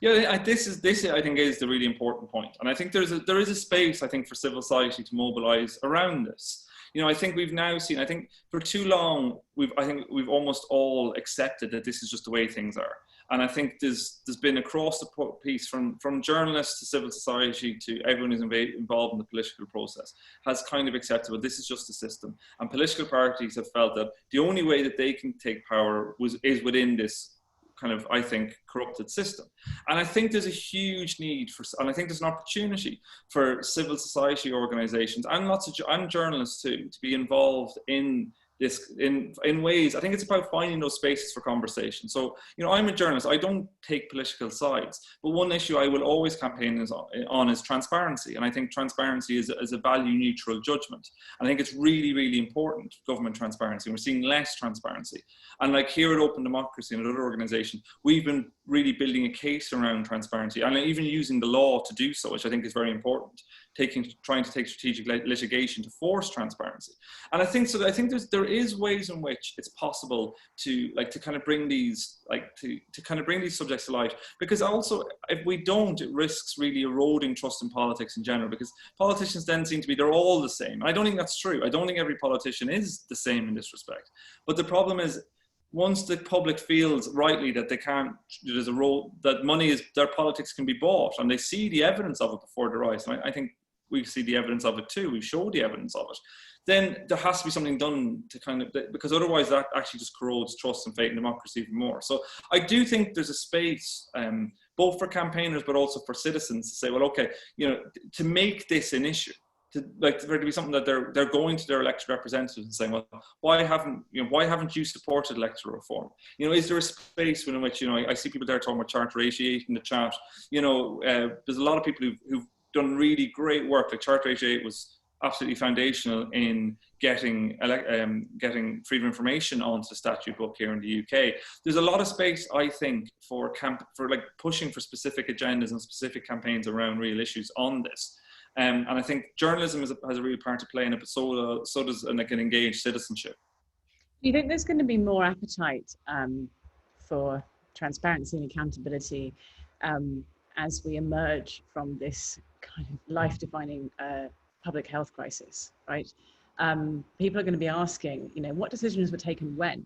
Yeah, this I think is the really important point, and I think there is a space, I think, for civil society to mobilise around this. You know, I think we've now seen, I think for too long, I think we've almost all accepted that this is just the way things are. And I think there's been across the piece, from journalists to civil society to everyone who's involved in the political process, has kind of accepted, well, this is just the system. And political parties have felt that the only way that they can take power is within this kind of, I think, corrupted system. And I think there's a huge need and I think there's an opportunity for civil society organizations and journalists too, to be involved in this in ways. I think it's about finding those spaces for conversation. So, you know, I'm a journalist, I don't take political sides, but one issue I will always campaign on is transparency. And I think transparency is a value neutral judgment. And I think it's really, really important, government transparency. And we're seeing less transparency. And like here at Open Democracy and at other organizations, we've been really building a case around transparency and even using the law to do so, which I think is very important. Trying to take strategic litigation to force transparency. And I think so. I think there is ways in which it's possible to kind of bring these subjects to light. Because also, if we don't, it risks really eroding trust in politics in general. Because politicians then seem to be, they're all the same. I don't think that's true. I don't think every politician is the same in this respect. But the problem is, once the public feels rightly that there's a role that their politics can be bought, and they see the evidence of it before their eyes, and I think we see the evidence of it too, we show the evidence of it, then there has to be something done to kind of, because otherwise that actually just corrodes trust and faith in democracy even more. So I do think there's a space both for campaigners, but also for citizens to say, well, okay, you know, to make this an issue, to there to be something that they're going to their elected representatives and saying, well, why haven't you supported electoral reform? You know, is there a space in which, you know, I see people there talking about Charter 88 in the chat. You know, there's a lot of people who've done really great work. Like Charter 88 was absolutely foundational in getting freedom of information onto the statute book here in the UK. There's a lot of space, I think, for like pushing for specific agendas and specific campaigns around real issues on this. And I think journalism has a real part to play in it, but so does like an engaged citizenship. Do you think there's going to be more appetite for transparency and accountability as we emerge from this kind of life-defining public health crisis, right? People are going to be asking, you know, what decisions were taken when?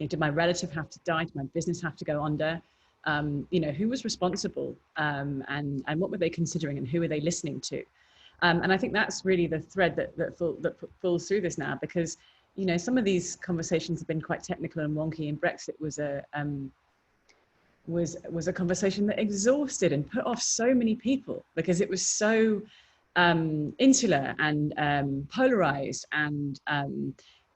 You know, did my relative have to die? Did my business have to go under? You know, who was responsible? And what were they considering, and who are they listening to? And I think that's really the thread that falls through this now, because, you know, some of these conversations have been quite technical and wonky, and Brexit was a conversation that exhausted and put off so many people because it was so insular and polarized, and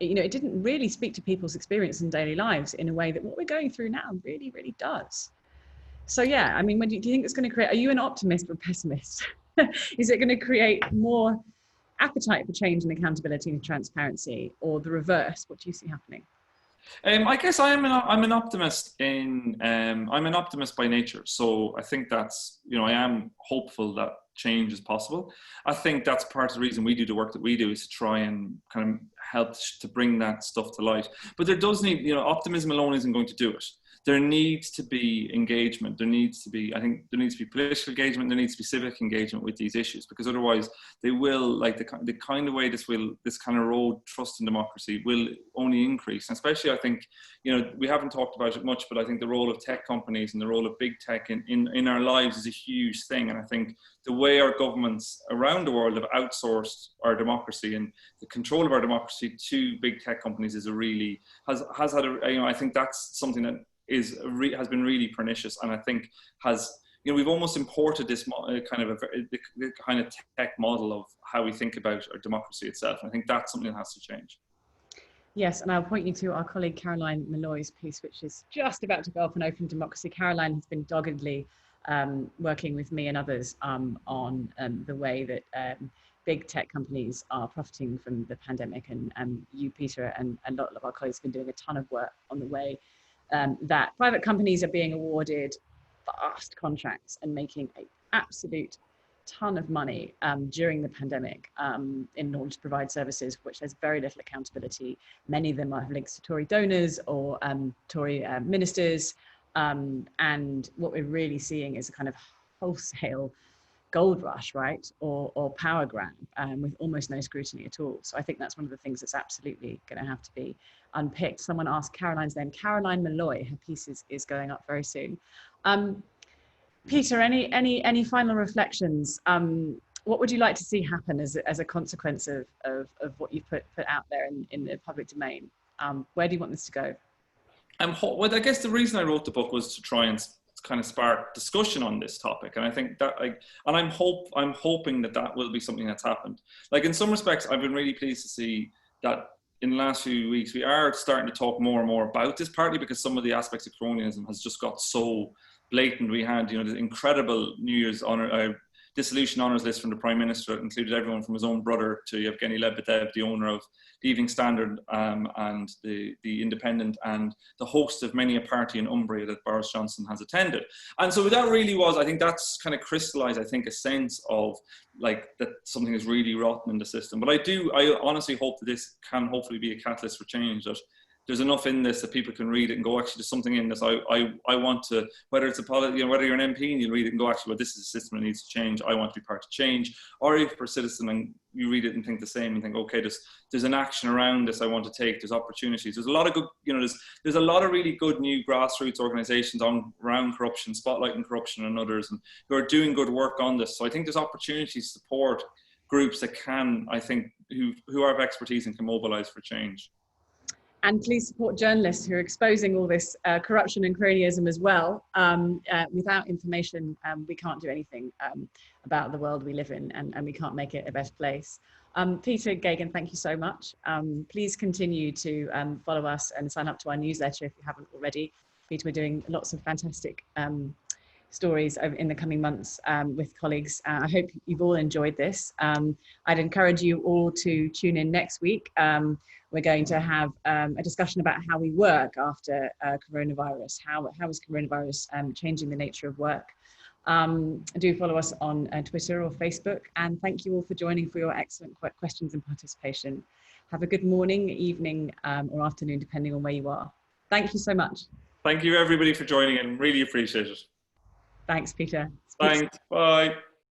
you know, it didn't really speak to people's experience in daily lives in a way that what we're going through now really, really does. So yeah, I mean, do you think it's going to create? Are you an optimist or pessimist? Is it going to create more appetite for change and accountability and transparency, or the reverse? What do you see happening? I guess I'm an optimist I'm an optimist by nature. So I think that's, you know, I am hopeful that change is possible. I think that's part of the reason we do the work that we do, is to try and kind of help to bring that stuff to light. But there does need, you know, optimism alone isn't going to do it. There needs to be engagement. There needs to be political engagement. There needs to be civic engagement with these issues, because otherwise they will, like the kind of way this kind of erode trust in democracy will only increase. And especially, I think, you know, we haven't talked about it much, but I think the role of tech companies and the role of big tech in our lives is a huge thing. And I think the way our governments around the world have outsourced our democracy and the control of our democracy to big tech companies is has had a, you know, I think that's something that has been really pernicious, and I think has, you know, we've almost imported this kind of tech model of how we think about our democracy itself. And I think that's something that has to change. Yes, and I'll point you to our colleague Caroline Malloy's piece, which is just about to go off on open democracy. Caroline has been doggedly working with me and others on the way that big tech companies are profiting from the pandemic, and you, Peter, and a lot of our colleagues have been doing a ton of work on the way that private companies are being awarded vast contracts and making an absolute ton of money during the pandemic in order to provide services for which there's very little accountability. Many of them have links to Tory donors or Tory ministers. And what we're really seeing is a kind of wholesale gold rush, right? Or power grab with almost no scrutiny at all. So I think that's one of the things that's absolutely going to have to be unpicked. Someone asked Caroline's name, Caroline Malloy. Her piece is going up very soon. Peter, any final reflections? What would you like to see happen as a consequence of what you've put out there in the public domain? Where do you want this to go? Well, I guess the reason I wrote the book was to try and kind of spark discussion on this topic, and I think that, I'm hoping that will be something that's happened. Like, in some respects, I've been really pleased to see that in the last few weeks we are starting to talk more and more about this, partly because some of the aspects of cronyism has just got so blatant. We had, you know, the incredible New Year's dissolution honours list from the Prime Minister that included everyone from his own brother to Yevgeny Lebedev, the owner of the Evening Standard and the Independent, and the host of many a party in Umbria that Boris Johnson has attended. And so that really was, I think that's kind of crystallised, I think, a sense of like that something is really rotten in the system. But I honestly hope that this can hopefully be a catalyst for change, that there's enough in this that people can read it and go, actually, there's something in this. I want to, whether it's whether you're an MP and you read it and go, actually, well, this is a system that needs to change. I want to be part of change. Or if you're a citizen and you read it and think the same and think, okay, there's an action around this I want to take. There's opportunities. There's a lot of good, you know, there's a lot of really good new grassroots organisations around corruption, spotlighting corruption and others, and who are doing good work on this. So I think there's opportunities to support groups that can, I think, who have expertise and can mobilise for change. And please support journalists who are exposing all this corruption and cronyism as well. Without information, we can't do anything about the world we live in, and we can't make it a better place. Peter Geoghegan, thank you so much. Please continue to follow us and sign up to our newsletter if you haven't already. Peter, we're doing lots of fantastic stories in the coming months with colleagues. I hope you've all enjoyed this. I'd encourage you all to tune in next week. We're going to have a discussion about how we work after coronavirus. How is coronavirus changing the nature of work? Do follow us on Twitter or Facebook, and thank you all for joining, for your excellent questions and participation. Have a good morning, evening, or afternoon, depending on where you are. Thank you so much. Thank you everybody for joining in. Really appreciate it. Thanks, Peter. Thanks. Bye.